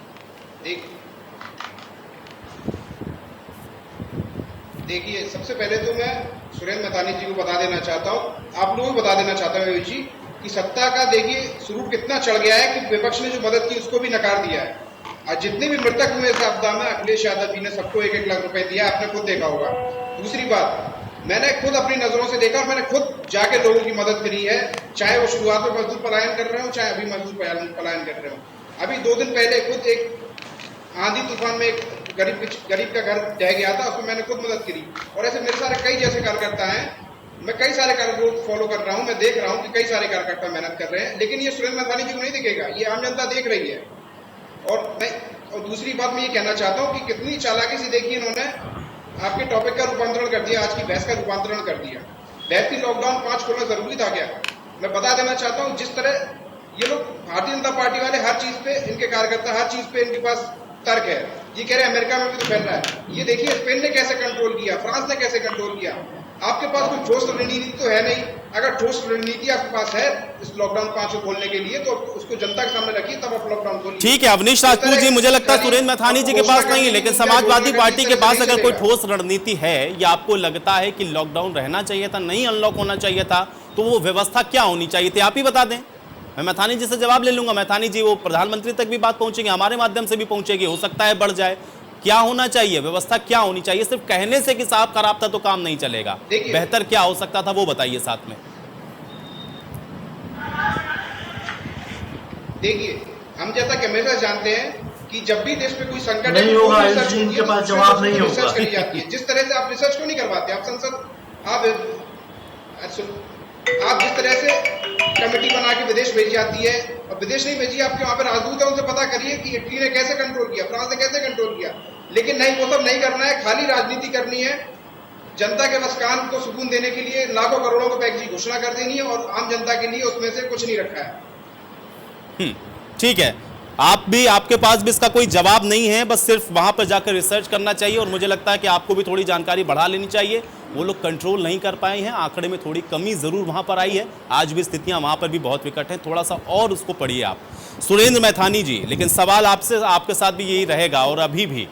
देखिए, सबसे पहले तो मैं सुरेंद्र मैथानी जी को बता देना चाहता हूँ, आप लोगों को बता देना चाहता हूँ आयुष जी, कि सत्ता का देखिए स्वरूप कितना चढ़ गया है कि विपक्ष ने जो मदद की उसको भी नकार दिया है। और जितने भी मृतक हुए इस आपदा में, अखिलेश यादव जी ने सबको 1-1 लाख रुपए दिया, आपने खुद देखा होगा। दूसरी बात, मैंने खुद अपनी नजरों से देखा, मैंने खुद जाके लोगों की मदद करी है, चाहे वो शुरुआत में मजदूर पलायन कर रहे हो, चाहे अभी मजदूर पलायन कर रहे हो। अभी 2 दिन पहले खुद एक आंधी तूफान में एक गरीब का घर ढह गया था, उसमें मैंने खुद मदद करी। और ऐसे मेरे सारे कई जैसे कार्यकर्ता हैं, मैं कई सारे कार्यकर्ताओं को फॉलो कर रहा हूं, मैं देख रहा हूं कि कई सारे कार्यकर्ता मेहनत कर रहे हैं, लेकिन ये सुरेंद्र मैथानी जी को नहीं दिखेगा, ये आम जनता देख रही है। और दूसरी बात मैं ये कहना चाहता हूं कि कितनी चालाकी से देखिए इन्होंने आपके टॉपिक का रूपांतरण कर दिया, आज की बहस का रूपांतरण कर दिया। बहस की लॉकडाउन 5 खोलना जरूरी था क्या? मैं बता देना चाहता हूँ, जिस तरह ये लोग भारतीय जनता पार्टी वाले हर चीज पे, इनके कार्यकर्ता हर चीज पे इनके पास तर्क है। ये कह रहे हैं अमेरिका में भी तो फैल रहा है, ये देखिए स्पेन ने कैसे कंट्रोल किया, फ्रांस ने कैसे कंट्रोल किया। आपके पास कोई ठोस रणनीति तो है नहीं। अगर ठोस रणनीति आपके पास है इस लॉकडाउन 5 को खोलने के लिए, तो उसको जनता के सामने रखिए, तब आप लॉकडाउन खोलिए।
ठीक है अवनीश राजपूत जी, मुझे लगता है सुरेंद्र मैथानी जी के पास नहीं है, लेकिन समाजवादी पार्टी के पास अगर कोई ठोस रणनीति है, या आपको लगता है कि लॉकडाउन रहना चाहिए था, नहीं अनलॉक होना चाहिए था, तो वो व्यवस्था क्या होनी चाहिए थी, आप ही बता दें। मैं मैथानी जी से जवाब ले लूंगा। मैथानी जी वो प्रधानमंत्री तक भी बात पहुंचेगी, हमारे माध्यम से भी पहुंचेगी, हो सकता है बढ़ जाए। क्या होना चाहिए, व्यवस्था क्या होनी चाहिए? सिर्फ कहने से कि साहब खराब था तो काम नहीं चलेगा, बेहतर क्या हो सकता था वो बताइए साथ में।
देखिए, हम जैसा कि हमेशा जानते हैं कि जब भी देश पे कोई संकट
नहीं होगा, इनके पास जवाब नहीं होगा।
रिसर्च करी जाती है, जिस तरह से आप रिसर्च क्यों नहीं करवाते? आप संसद, आप जिस तरह से कमेटी बना के विदेश भेजी जाती है, और विदेश नहीं भेजी, आपके वहां पर राजदूत है, उनसे पता करिए कि इटली ने कैसे कंट्रोल किया, फ्रांस ने कैसे कंट्रोल किया। लेकिन नहीं, वो सब नहीं करना है, खाली राजनीति करनी है। जनता के बस कान को सुकून देने के लिए लाखों करोड़ों को पैकेज की घोषणा कर देनी है, और आम जनता के लिए उसमें से कुछ नहीं रखा है।
ठीक है, आप भी, आपके पास भी इसका कोई जवाब नहीं है, बस सिर्फ वहां पर जाकर रिसर्च करना चाहिए। और मुझे लगता है कि आपको भी थोड़ी जानकारी बढ़ा लेनी चाहिए। वो लोग कंट्रोल नहीं कर पाए हैं, आंकड़े में थोड़ी कमी जरूर वहां पर आई है, आज भी स्थितियां वहां पर भी बहुत विकट हैं, थोड़ा सा और उसको पढ़िए आप, सुरेंद्र मैथानी जी। लेकिन सवाल आपसे, आपके साथ भी यही रहेगा, और अभी भी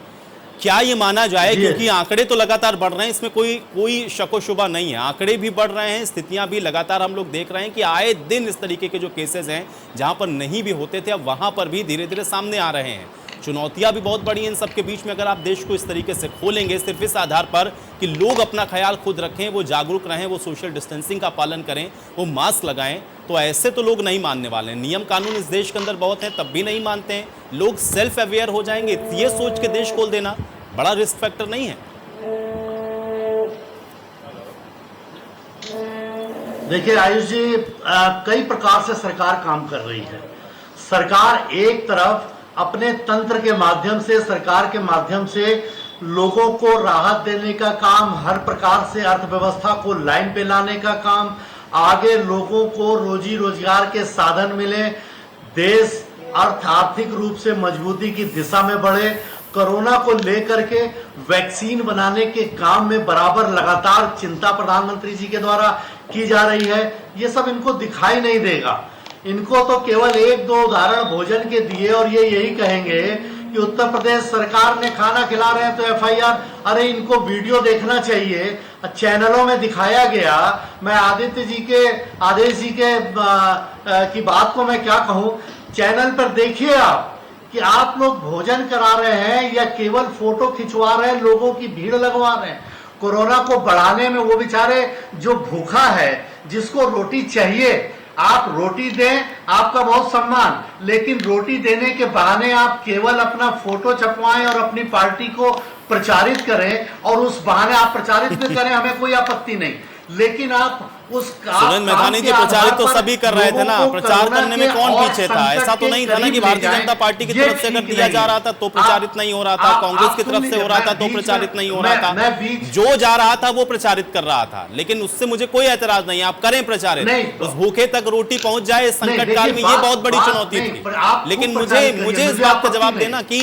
क्या ये माना जाए, क्योंकि आंकड़े तो लगातार बढ़ रहे हैं, इसमें कोई शको शुबा नहीं है, आंकड़े भी बढ़ रहे हैं, स्थितियां भी लगातार हम लोग देख रहे हैं कि आए दिन इस तरीके के जो केसेस हैं, जहां पर नहीं भी होते थे, अब वहां पर भी धीरे धीरे सामने आ रहे हैं। चुनौतियां भी बहुत बड़ी हैं इन सबके बीच में। अगर आप देश को इस तरीके से खोलेंगे सिर्फ इस आधार पर कि लोग अपना ख्याल खुद रखें, वो जागरूक रहें, वो सोशल डिस्टेंसिंग का पालन करें, वो मास्क लगाएं, तो ऐसे तो लोग नहीं मानने वाले हैं। नियम कानून इस देश के अंदर बहुत हैं, तब भी नहीं मानते हैं लोग, सेल्फ अवेयर हो जाएंगे, ये सोच के देश खोल देना बड़ा रिस्क फैक्टर नहीं है?
देखिए आयुष जी, कई प्रकार से सरकार काम कर रही है। सरकार एक तरफ अपने तंत्र के माध्यम से, सरकार के माध्यम से लोगों को राहत देने का काम, हर प्रकार से अर्थव्यवस्था को लाइन पे लाने का काम, आगे लोगों को रोजी रोजगार के साधन मिले, देश आर्थिक रूप से मजबूती की दिशा में बढ़े, कोरोना को लेकर के वैक्सीन बनाने के काम में बराबर लगातार चिंता प्रधानमंत्री जी के द्वारा की जा रही है। ये सब इनको दिखाई नहीं देगा। इनको तो केवल 1-2 उदाहरण भोजन के दिए और ये यही कहेंगे कि उत्तर प्रदेश सरकार ने खाना खिला रहे हैं तो FIR। अरे इनको वीडियो देखना चाहिए, चैनलों में दिखाया गया। मैं आदित्य जी के, आदेश जी के की बात को मैं क्या कहूं, चैनल पर देखिए आप कि आप लोग भोजन करा रहे हैं या केवल फोटो खिंचवा रहे हैं, लोगों की भीड़ लगवा रहे हैं। कोरोना को बढ़ाने में वो बेचारे जो भूखा है, जिसको रोटी चाहिए, आप रोटी दें, आपका बहुत सम्मान, लेकिन रोटी देने के बहाने आप केवल अपना फोटो छपवाएं और अपनी पार्टी को प्रचारित करें, और उस बहाने आप प्रचारित भी करें, हमें कोई आपत्ति नहीं, लेकिन आप उस
सुरेंद्र मैथानी जी प्रचारित तो सभी कर रहे थे ना, प्रचार करने में कौन पीछे था? ऐसा तो नहीं था ना कि भारतीय जनता पार्टी की तरफ से अगर दिया जा रहा था तो प्रचारित नहीं हो रहा था, कांग्रेस की तरफ से हो रहा था तो प्रचारित नहीं हो रहा था, जो जा रहा था वो प्रचारित कर रहा था। लेकिन उससे मुझे कोई एतराज नहीं, आप करें प्रचारित, उस भूखे तक रोटी पहुंच जाए इस संकट काल में, ये बहुत बड़ी चुनौती थी। लेकिन मुझे इस बात का जवाब देना कि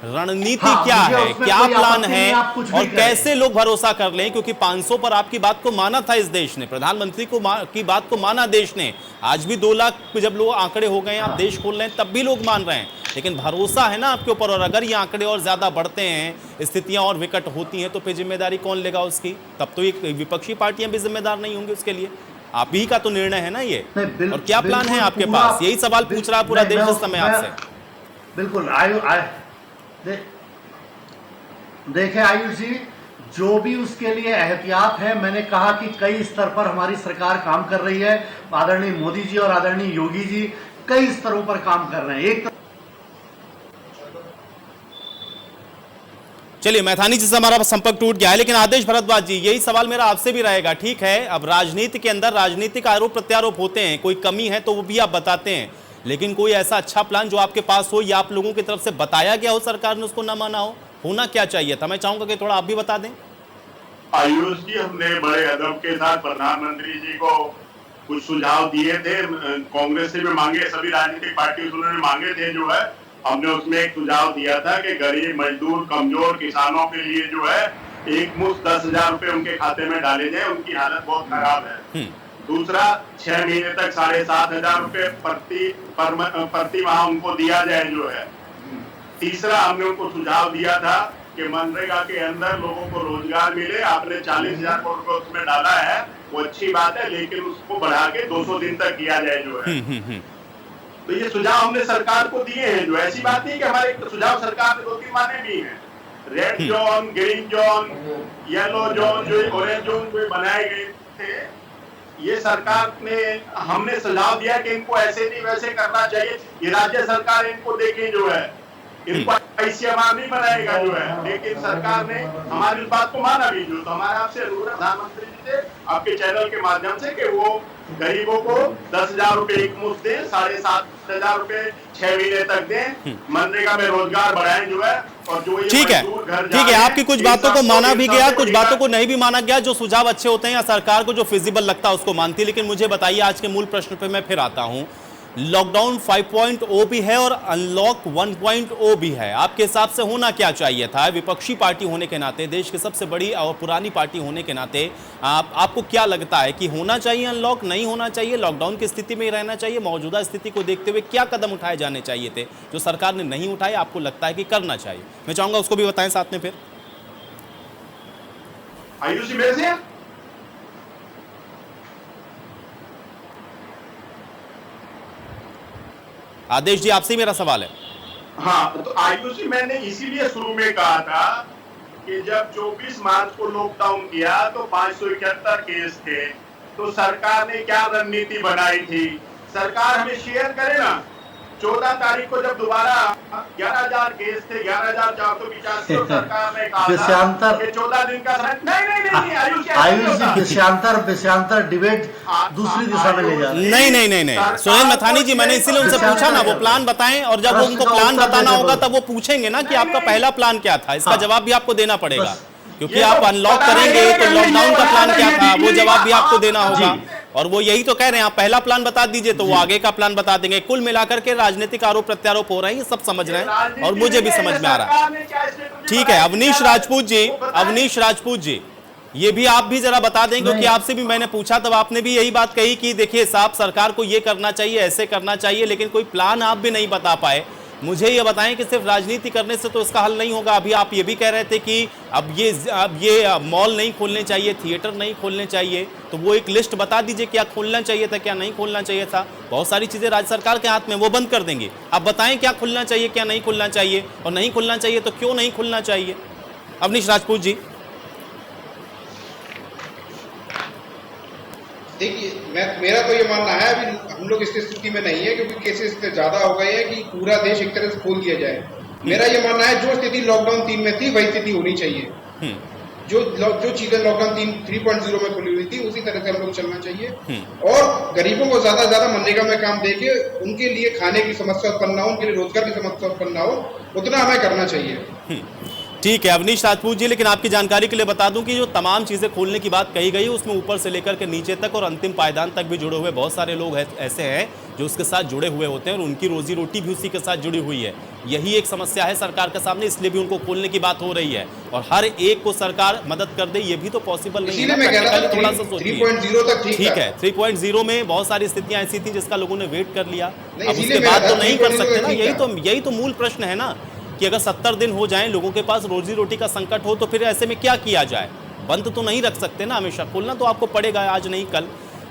रणनीति
हाँ,
क्या
मुझे
है,
उसमें
क्या
कोई
प्लान
आपत्ति नहीं,
है
आप कुछ भी
और
करें।
कैसे लोग भरोसा कर लें, क्योंकि 500 पर आपकी बात को माना था इस देश ने, प्रधानमंत्री की बात को माना देश ने। आज भी 2 लाख जब लोग आंकड़े हो गए हैं, आप देश खोल रहे हैं, तब भी लोग मान रहे हैं, लेकिन भरोसा है ना आपके ऊपर। और अगर ये आंकड़े और ज्यादा बढ़ते हैं, स्थितियां और विकट होती हैं, तो फिर जिम्मेदारी कौन लेगा उसकी? तब तो ये विपक्षी पार्टियां भी जिम्मेदार नहीं होंगी उसके लिए। आप ही का तो निर्णय है ना ये। और क्या प्लान है आपके पास? यही सवाल पूछ रहा है पूरा देश इस समय आपसे।
बिल्कुल देखें आयुष जी, जो भी उसके लिए एहतियात है, मैंने कहा कि कई स्तर पर हमारी सरकार काम कर रही है। आदरणीय मोदी जी और आदरणीय योगी जी कई स्तरों पर काम कर रहे हैं। एक
चलिए, मैथानी जी से हमारा संपर्क टूट गया है, लेकिन आदेश भारद्वाज जी, यही सवाल मेरा आपसे भी रहेगा। ठीक है, अब राजनीति के अंदर राजनीतिक आरोप प्रत्यारोप होते हैं, कोई कमी है तो वो भी आप बताते हैं, लेकिन कोई ऐसा अच्छा प्लान जो आपके पास हो या आप लोगों की तरफ से बताया गया हो, सरकार ने उसको ना माना हो, होना क्या चाहिए था? मैं चाहूंगा कि थोड़ा आप भी बता दें।
आयुष जी, हमने बड़े अदब के साथ प्रधानमंत्री जी को कुछ सुझाव दिए थे, कांग्रेस से भी मांगे, सभी राजनीतिक पार्टियों से उन्होंने मांगे थे। जो है हमने उसमें एक सुझाव दिया था कि गरीब, मजदूर, कमजोर किसानों के लिए जो है एक मुश्त 10,000 रुपए उनके खाते में डाले जाए, उनकी हालत बहुत खराब है। दूसरा, 6 महीने तक 7,500 रुपए प्रति माह उनको दिया जाए जो है। तीसरा, हमने उनको सुझाव दिया था कि मनरेगा के अंदर लोगों को रोजगार मिले। आपने 40,000 करोड़ रुपए उसमें डाला है, वो अच्छी बात है, लेकिन उसको बढ़ा के 200 दिन तक किया जाए जो है। तो ये सुझाव हमने सरकार को दिए हैं। जो ऐसी बात नहीं कि हमारे सुझाव सरकार ने 2-3 माने भी हैं। Red zone, green zone, yellow zone, जो ऑरेंज जोन जो बनाए गए थे, ये सरकार ने, हमने सुझाव दिया कि इनको ऐसे नहीं वैसे करना चाहिए। ये राज्य सरकार इनको देखे जो है, इनको ICMR नहीं बनाएगा जो है, लेकिन सरकार ने हमारी इस बात को माना भी। जो तो हमारा आपसे अनुरोध है प्रधानमंत्री जी से, आपके चैनल के माध्यम से, कि वो गरीबों को 10,000 रुपए एक मुश्त दें, 7,500 रुपए 6 महीने तक दें, मनरेगा में रोजगार बढ़ाएं जो है। और जो ये
ठीक है, ठीक है, आपकी कुछ बातों को माना भी गया, कुछ बातों को नहीं भी माना गया। जो सुझाव अच्छे होते हैं या सरकार को जो फिजिबल लगता है उसको मानती है। लेकिन मुझे बताइए, आज के मूल प्रश्न पे मैं फिर आता हूं। लॉकडाउन 5.0 भी है और अनलॉक 1.0 भी है, आपके हिसाब से होना क्या चाहिए था? विपक्षी पार्टी होने के नाते, देश की सबसे बड़ी और पुरानी पार्टी होने के नाते, आपको क्या लगता है कि होना चाहिए अनलॉक, नहीं होना चाहिए, लॉकडाउन की स्थिति में ही रहना चाहिए? मौजूदा स्थिति को देखते हुए क्या कदम उठाए जाने चाहिए थे जो सरकार ने नहीं उठाए, आपको लगता है कि करना चाहिए? मैं चाहूंगा उसको भी बताएं साथ में फिर।
आयुष जी, मेरे से
आदेश जी, आपसे ही मेरा सवाल है।
हाँ, तो आयुष जी, मैंने इसीलिए शुरू में कहा था कि जब 24 मार्च को लॉकडाउन किया तो 571 केस थे, तो सरकार ने क्या रणनीति बनाई थी? सरकार हमें शेयर करे ना। 14 तारीख को जब दोबारा 11,000 केस थे, 11,485, तो सरकार ने कहा था कि 14 दिन का समय। नहीं
आयुष जी, विषयांतर डिबेट दूसरी दिशा में ले जा रहे हैं।
नहीं, सुनील मैथानी जी, मैंने इसीलिए उनसे पूछा ना, वो प्लान बताएं, और जब उनको प्लान बताना होगा तब वो पूछेंगे ना कि आपका पहला प्लान क्या था। इसका जवाब भी आपको देना पड़ेगा, क्योंकि आप अनलॉक करेंगे तो लॉकडाउन का प्लान क्या था, वो जवाब भी आपको देना होगा। और वो यही तो कह रहे हैं, आप पहला प्लान बता दीजिए तो वो आगे का प्लान बता देंगे। कुल मिलाकर के राजनीतिक आरोप प्रत्यारोप हो रहे हैं, ये सब समझ रहे हैं और मुझे भी समझ में आ रहा है। ठीक है, अवनीश राजपूत जी, ये भी आप भी जरा बता दें, क्योंकि आपसे भी मैंने पूछा तब आपने भी यही बात कही कि देखिए साहब, सरकार को ये करना चाहिए, ऐसे करना चाहिए, लेकिन कोई प्लान आप भी नहीं बता पाए। मुझे ये बताएं कि सिर्फ राजनीति करने से तो इसका हल नहीं होगा। अभी आप ये भी कह रहे थे कि अब ये मॉल नहीं खोलने चाहिए, थिएटर नहीं खोलने चाहिए, तो वो एक लिस्ट बता दीजिए, क्या खोलना चाहिए था, क्या नहीं खोलना चाहिए था। बहुत सारी चीजें राज्य सरकार के हाथ में, वो बंद कर देंगे। आप बताएं क्या खुलना चाहिए, क्या नहीं खुलना चाहिए, और नहीं खुलना चाहिए तो क्यों नहीं खुलना चाहिए? अवनीश राजपूत जी।
देखिए, मेरा तो ये मानना है, अभी हम लोग इस स्थिति में नहीं है, क्योंकि केसेस इतने ज्यादा हो गए हैं कि पूरा देश एक तरह से खोल दिया जाए। मेरा ये मानना है, जो स्थिति लॉकडाउन 3 में थी वही स्थिति होनी चाहिए। जो चीजें लॉकडाउन 3.0 में खुली हुई थी, उसी तरह से हम लोग चलना चाहिए। और गरीबों को ज्यादा से ज्यादा मनरेगा में काम देके उनके लिए खाने की समस्या उत्पन्न ना हो, उनके लिए रोजगार की समस्या उत्पन्न ना हो, उतना हमें करना चाहिए।
ठीक है अवनीश राजपूत जी, लेकिन आपकी जानकारी के लिए बता दूं कि जो तमाम चीजें खोलने की बात कही गई उसमें ऊपर से लेकर के नीचे तक और अंतिम पायदान तक भी जुड़े हुए बहुत सारे लोग ऐसे हैं जो उसके साथ जुड़े हुए होते हैं और उनकी रोजी रोटी भी उसी के साथ जुड़ी हुई है। यही एक समस्या है सरकार के सामने, इसलिए भी उनको खोलने की बात हो रही है और हर एक को सरकार मदद कर दे ये भी तो पॉसिबल नहीं है। थोड़ा सा सोचिए।
3.0 तक
ठीक है, 3.0 में बहुत सारी स्थितियां ऐसी थी जिसका लोगों ने वेट कर लिया, अब उसके बाद तो नहीं कर सकते ना। यही तो मूल प्रश्न है ना कि अगर 70 दिन हो जाएं, लोगों के पास रोजी रोटी का संकट हो तो फिर ऐसे में क्या किया जाए? बंद तो नहीं रख सकते ना हमेशा, खोलना तो आपको पड़ेगा आज नहीं कल।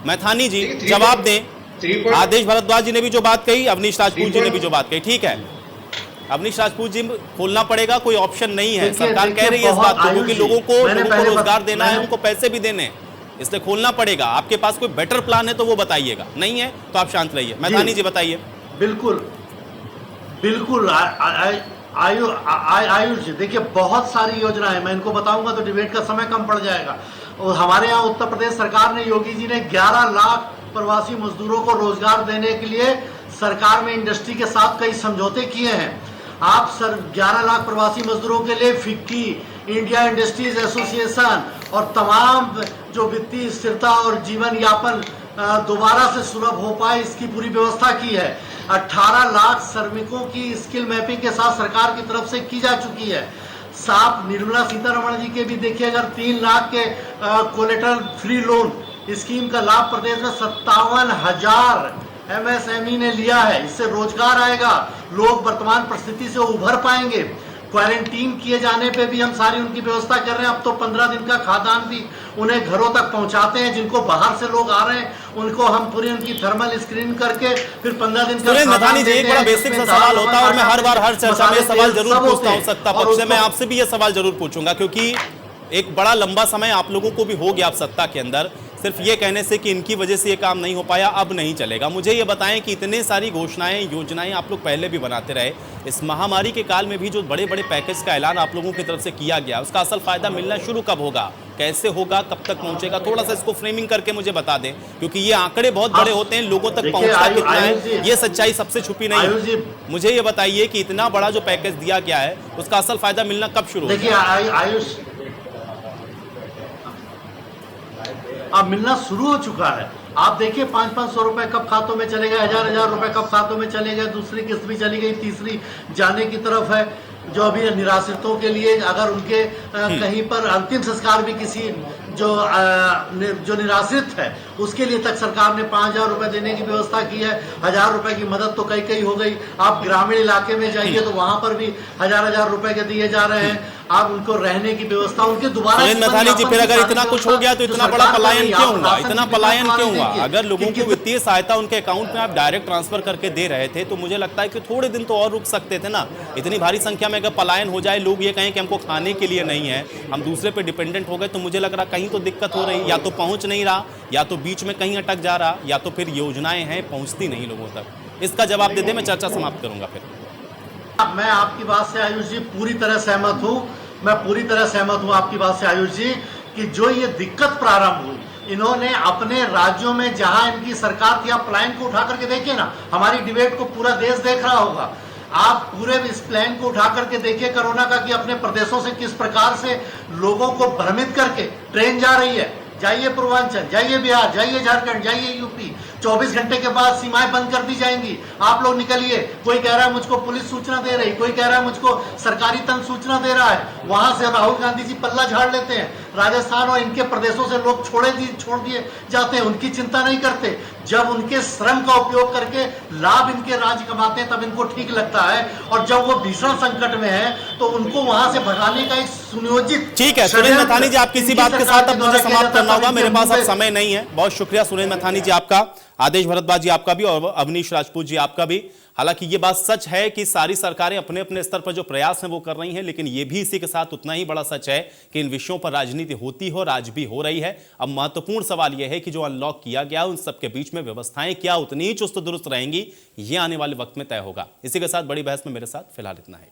मैथानी जी जवाब दें। आदेश भारद्वाज जी ने भी जो बात कही, अवनीश राजपूत जी ने भी जो बात कही, ठीक है अवनीश राजपूत जी, खोलना पड़ेगा, कोई ऑप्शन नहीं है। सरकार कह रही है इस बात को क्योंकि लोगों को रोजगार देना है, उनको पैसे भी देने, इसलिए खोलना पड़ेगा। आपके पास कोई बेटर प्लान है तो वो बताइएगा, नहीं है तो आप शांत रहिए। मैथानी जी बताइए।
बिल्कुल बिल्कुल आयुष जी, देखिए बहुत सारी योजनाएं, मैं इनको बताऊंगा तो डिबेट का समय कम पड़ जाएगा। और हमारे यहाँ उत्तर प्रदेश सरकार ने, योगी जी ने 11 लाख प्रवासी मजदूरों को रोजगार देने के लिए सरकार में इंडस्ट्री के साथ कई समझौते किए हैं। आप सर 11 लाख प्रवासी मजदूरों के लिए फिक्की, इंडिया इंडस्ट्रीज एसोसिएशन और तमाम जो वित्तीय स्थिरता और जीवन यापन दोबारा से सुलभ हो पाए, इसकी पूरी व्यवस्था की है। 18 लाख श्रमिकों की स्किल मैपिंग के साथ सरकार की तरफ से की जा चुकी है। साफ निर्मला सीतारमण जी के भी देखिए, अगर 3 लाख के कोलेटरल फ्री लोन स्कीम का लाभ प्रदेश में 57,000 MSME ने लिया है। इससे रोजगार आएगा, लोग वर्तमान परिस्थिति से उभर पाएंगे। क्वारंटीन किए जाने पे भी हम सारी उनकी व्यवस्था कर रहे हैं। अब तो 15 दिन का खाद्यान्न भी उन्हें घरों तक पहुंचाते हैं। जिनको बाहर से लोग आ रहे हैं उनको हम पूरी उनकी थर्मल स्क्रीनिंग करके फिर 15 दिन का
मैथानी जी, एक बड़ा बेसिक सा सवाल होता है और मैं हर बार हर चर्चा में सवाल जरूर पूछता हूं सत्ता पक्ष से। मैं आपसे भी ये सवाल जरूर पूछूंगा क्योंकि एक बड़ा लंबा समय आप लोगों को भी हो गया आप सत्ता के अंदर, सिर्फ ये कहने से कि इनकी वजह से ये काम नहीं हो पाया अब नहीं चलेगा। मुझे ये बताएं कि इतने सारी घोषणाएं योजनाएं आप लोग पहले भी बनाते रहे, इस महामारी के काल में भी जो बड़े बड़े पैकेज का ऐलान आप लोगों की तरफ से किया गया, उसका असल फायदा मिलना शुरू कब होगा, कैसे होगा, कब तक पहुंचेगा? थोड़ा सा इसको फ्रेमिंग करके मुझे बता दें क्योंकि ये आंकड़े बहुत बड़े होते हैं, लोगों तक पहुंचता कितना है ये सच्चाई सबसे छुपी नहीं है। मुझे ये बताइए कि इतना बड़ा जो पैकेज दिया गया है उसका असल फायदा मिलना कब शुरू होगा?
देखिए आयुष, अब मिलना शुरू हो चुका है। आप देखिए 500-500 रुपए कब खातों में चले गए, 1000-1000 रुपए कब खातों में चले गए, दूसरी किस्त भी चली गई, तीसरी जाने की तरफ है। जो अभी निराश्रितों के लिए अगर उनके कहीं पर अंतिम संस्कार भी किसी जो निराश्रित है उसके लिए तक सरकार ने 5000 रुपए देने की व्यवस्था की है। 1000 रुपए की मदद तो कई हो गई। आप ग्रामीण इलाके में जाइए तो वहां पर भी 1000 रुपए के दिए जा रहे हैं। आप उनको रहने की व्यवस्था, उनके दोबारा
मैथानी जी, फिर अगर इतना कुछ हो गया तो इतना बड़ा पलायन क्यों हुआ? इतना पलायन क्यों हुआ? अगर लोगों को वित्तीय सहायता उनके अकाउंट में आप डायरेक्ट ट्रांसफर करके दे रहे थे तो मुझे लगता है कि थोड़े दिन तो और रुक सकते थे ना। इतनी भारी संख्या में अगर पलायन हो जाए, लोग ये कहें कि हमको खाने के लिए नहीं है, हम दूसरे पे डिपेंडेंट हो गए, तो मुझे लग रहा कहीं तो दिक्कत हो रही, या तो पहुंच नहीं रहा, या तो बीच में कहीं अटक जा रहा, या तो फिर योजनाएं हैं पहुंचती नहीं लोगों तक। इसका जवाब दे दे, मैं चर्चा समाप्त करूंगा। फिर
मैं आपकी बात से आयुष जी पूरी तरह सहमत हूं। मैं पूरी तरह सहमत हूं आपकी बात से आयुष जी कि जो ये दिक्कत प्रारंभ हुई, इन्होंने अपने राज्यों में जहां इनकी सरकार थी, आप प्लान को उठा करके देखिए ना, हमारी डिबेट को पूरा देश देख रहा होगा। आप पूरे इस प्लान को उठा करके देखिए कोरोना का कि अपने प्रदेशों से किस प्रकार से लोगों को भ्रमित करके ट्रेन जा रही है। जाइए पूर्वांचल, जाइए बिहार, जाइए झारखंड, जाइए यूपी, 24 घंटे के बाद सीमाएं बंद कर दी जाएंगी। आप लोग निकलिए। कोई कह रहा है मुझको पुलिस सूचना दे रही, कोई कह रहा है मुझको सरकारी तंत्र सूचना दे रहा है। वहां से राहुल गांधी जी पल्ला झाड़ लेते हैं। राजस्थान और इनके प्रदेशों से लोग छोड़ दिए जाते हैं, उनकी चिंता नहीं करते। जब उनके श्रम का उपयोग करके लाभ इनके राज्य कमाते हैं तब इनको ठीक लगता है, और जब वो भीषण संकट में है तो उनको वहां से भगाने का एक सुनियोजित।
ठीक है सुरेंद्र मैथानी जी, आप किसी बात के साथ अब मुझे समाप्त करना होगा, मेरे पास अब समय नहीं है। बहुत शुक्रिया सुरेंद्र मैथानी जी आपका, आदेश भारद्वाज जी आपका भी, और अवनीश राजपूत जी आपका भी। हालांकि ये बात सच है कि सारी सरकारें अपने अपने स्तर पर जो प्रयास हैं वो कर रही हैं, लेकिन ये भी इसी के साथ उतना ही बड़ा सच है कि इन विषयों पर राजनीति होती हो, आज भी हो रही है। अब महत्वपूर्ण सवाल यह है कि जो अनलॉक किया गया उन सबके बीच में व्यवस्थाएं क्या उतनी ही चुस्त दुरुस्त रहेंगी, ये आने वाले वक्त में तय होगा। इसी के साथ बड़ी बहस में मेरे साथ फिलहाल इतना है।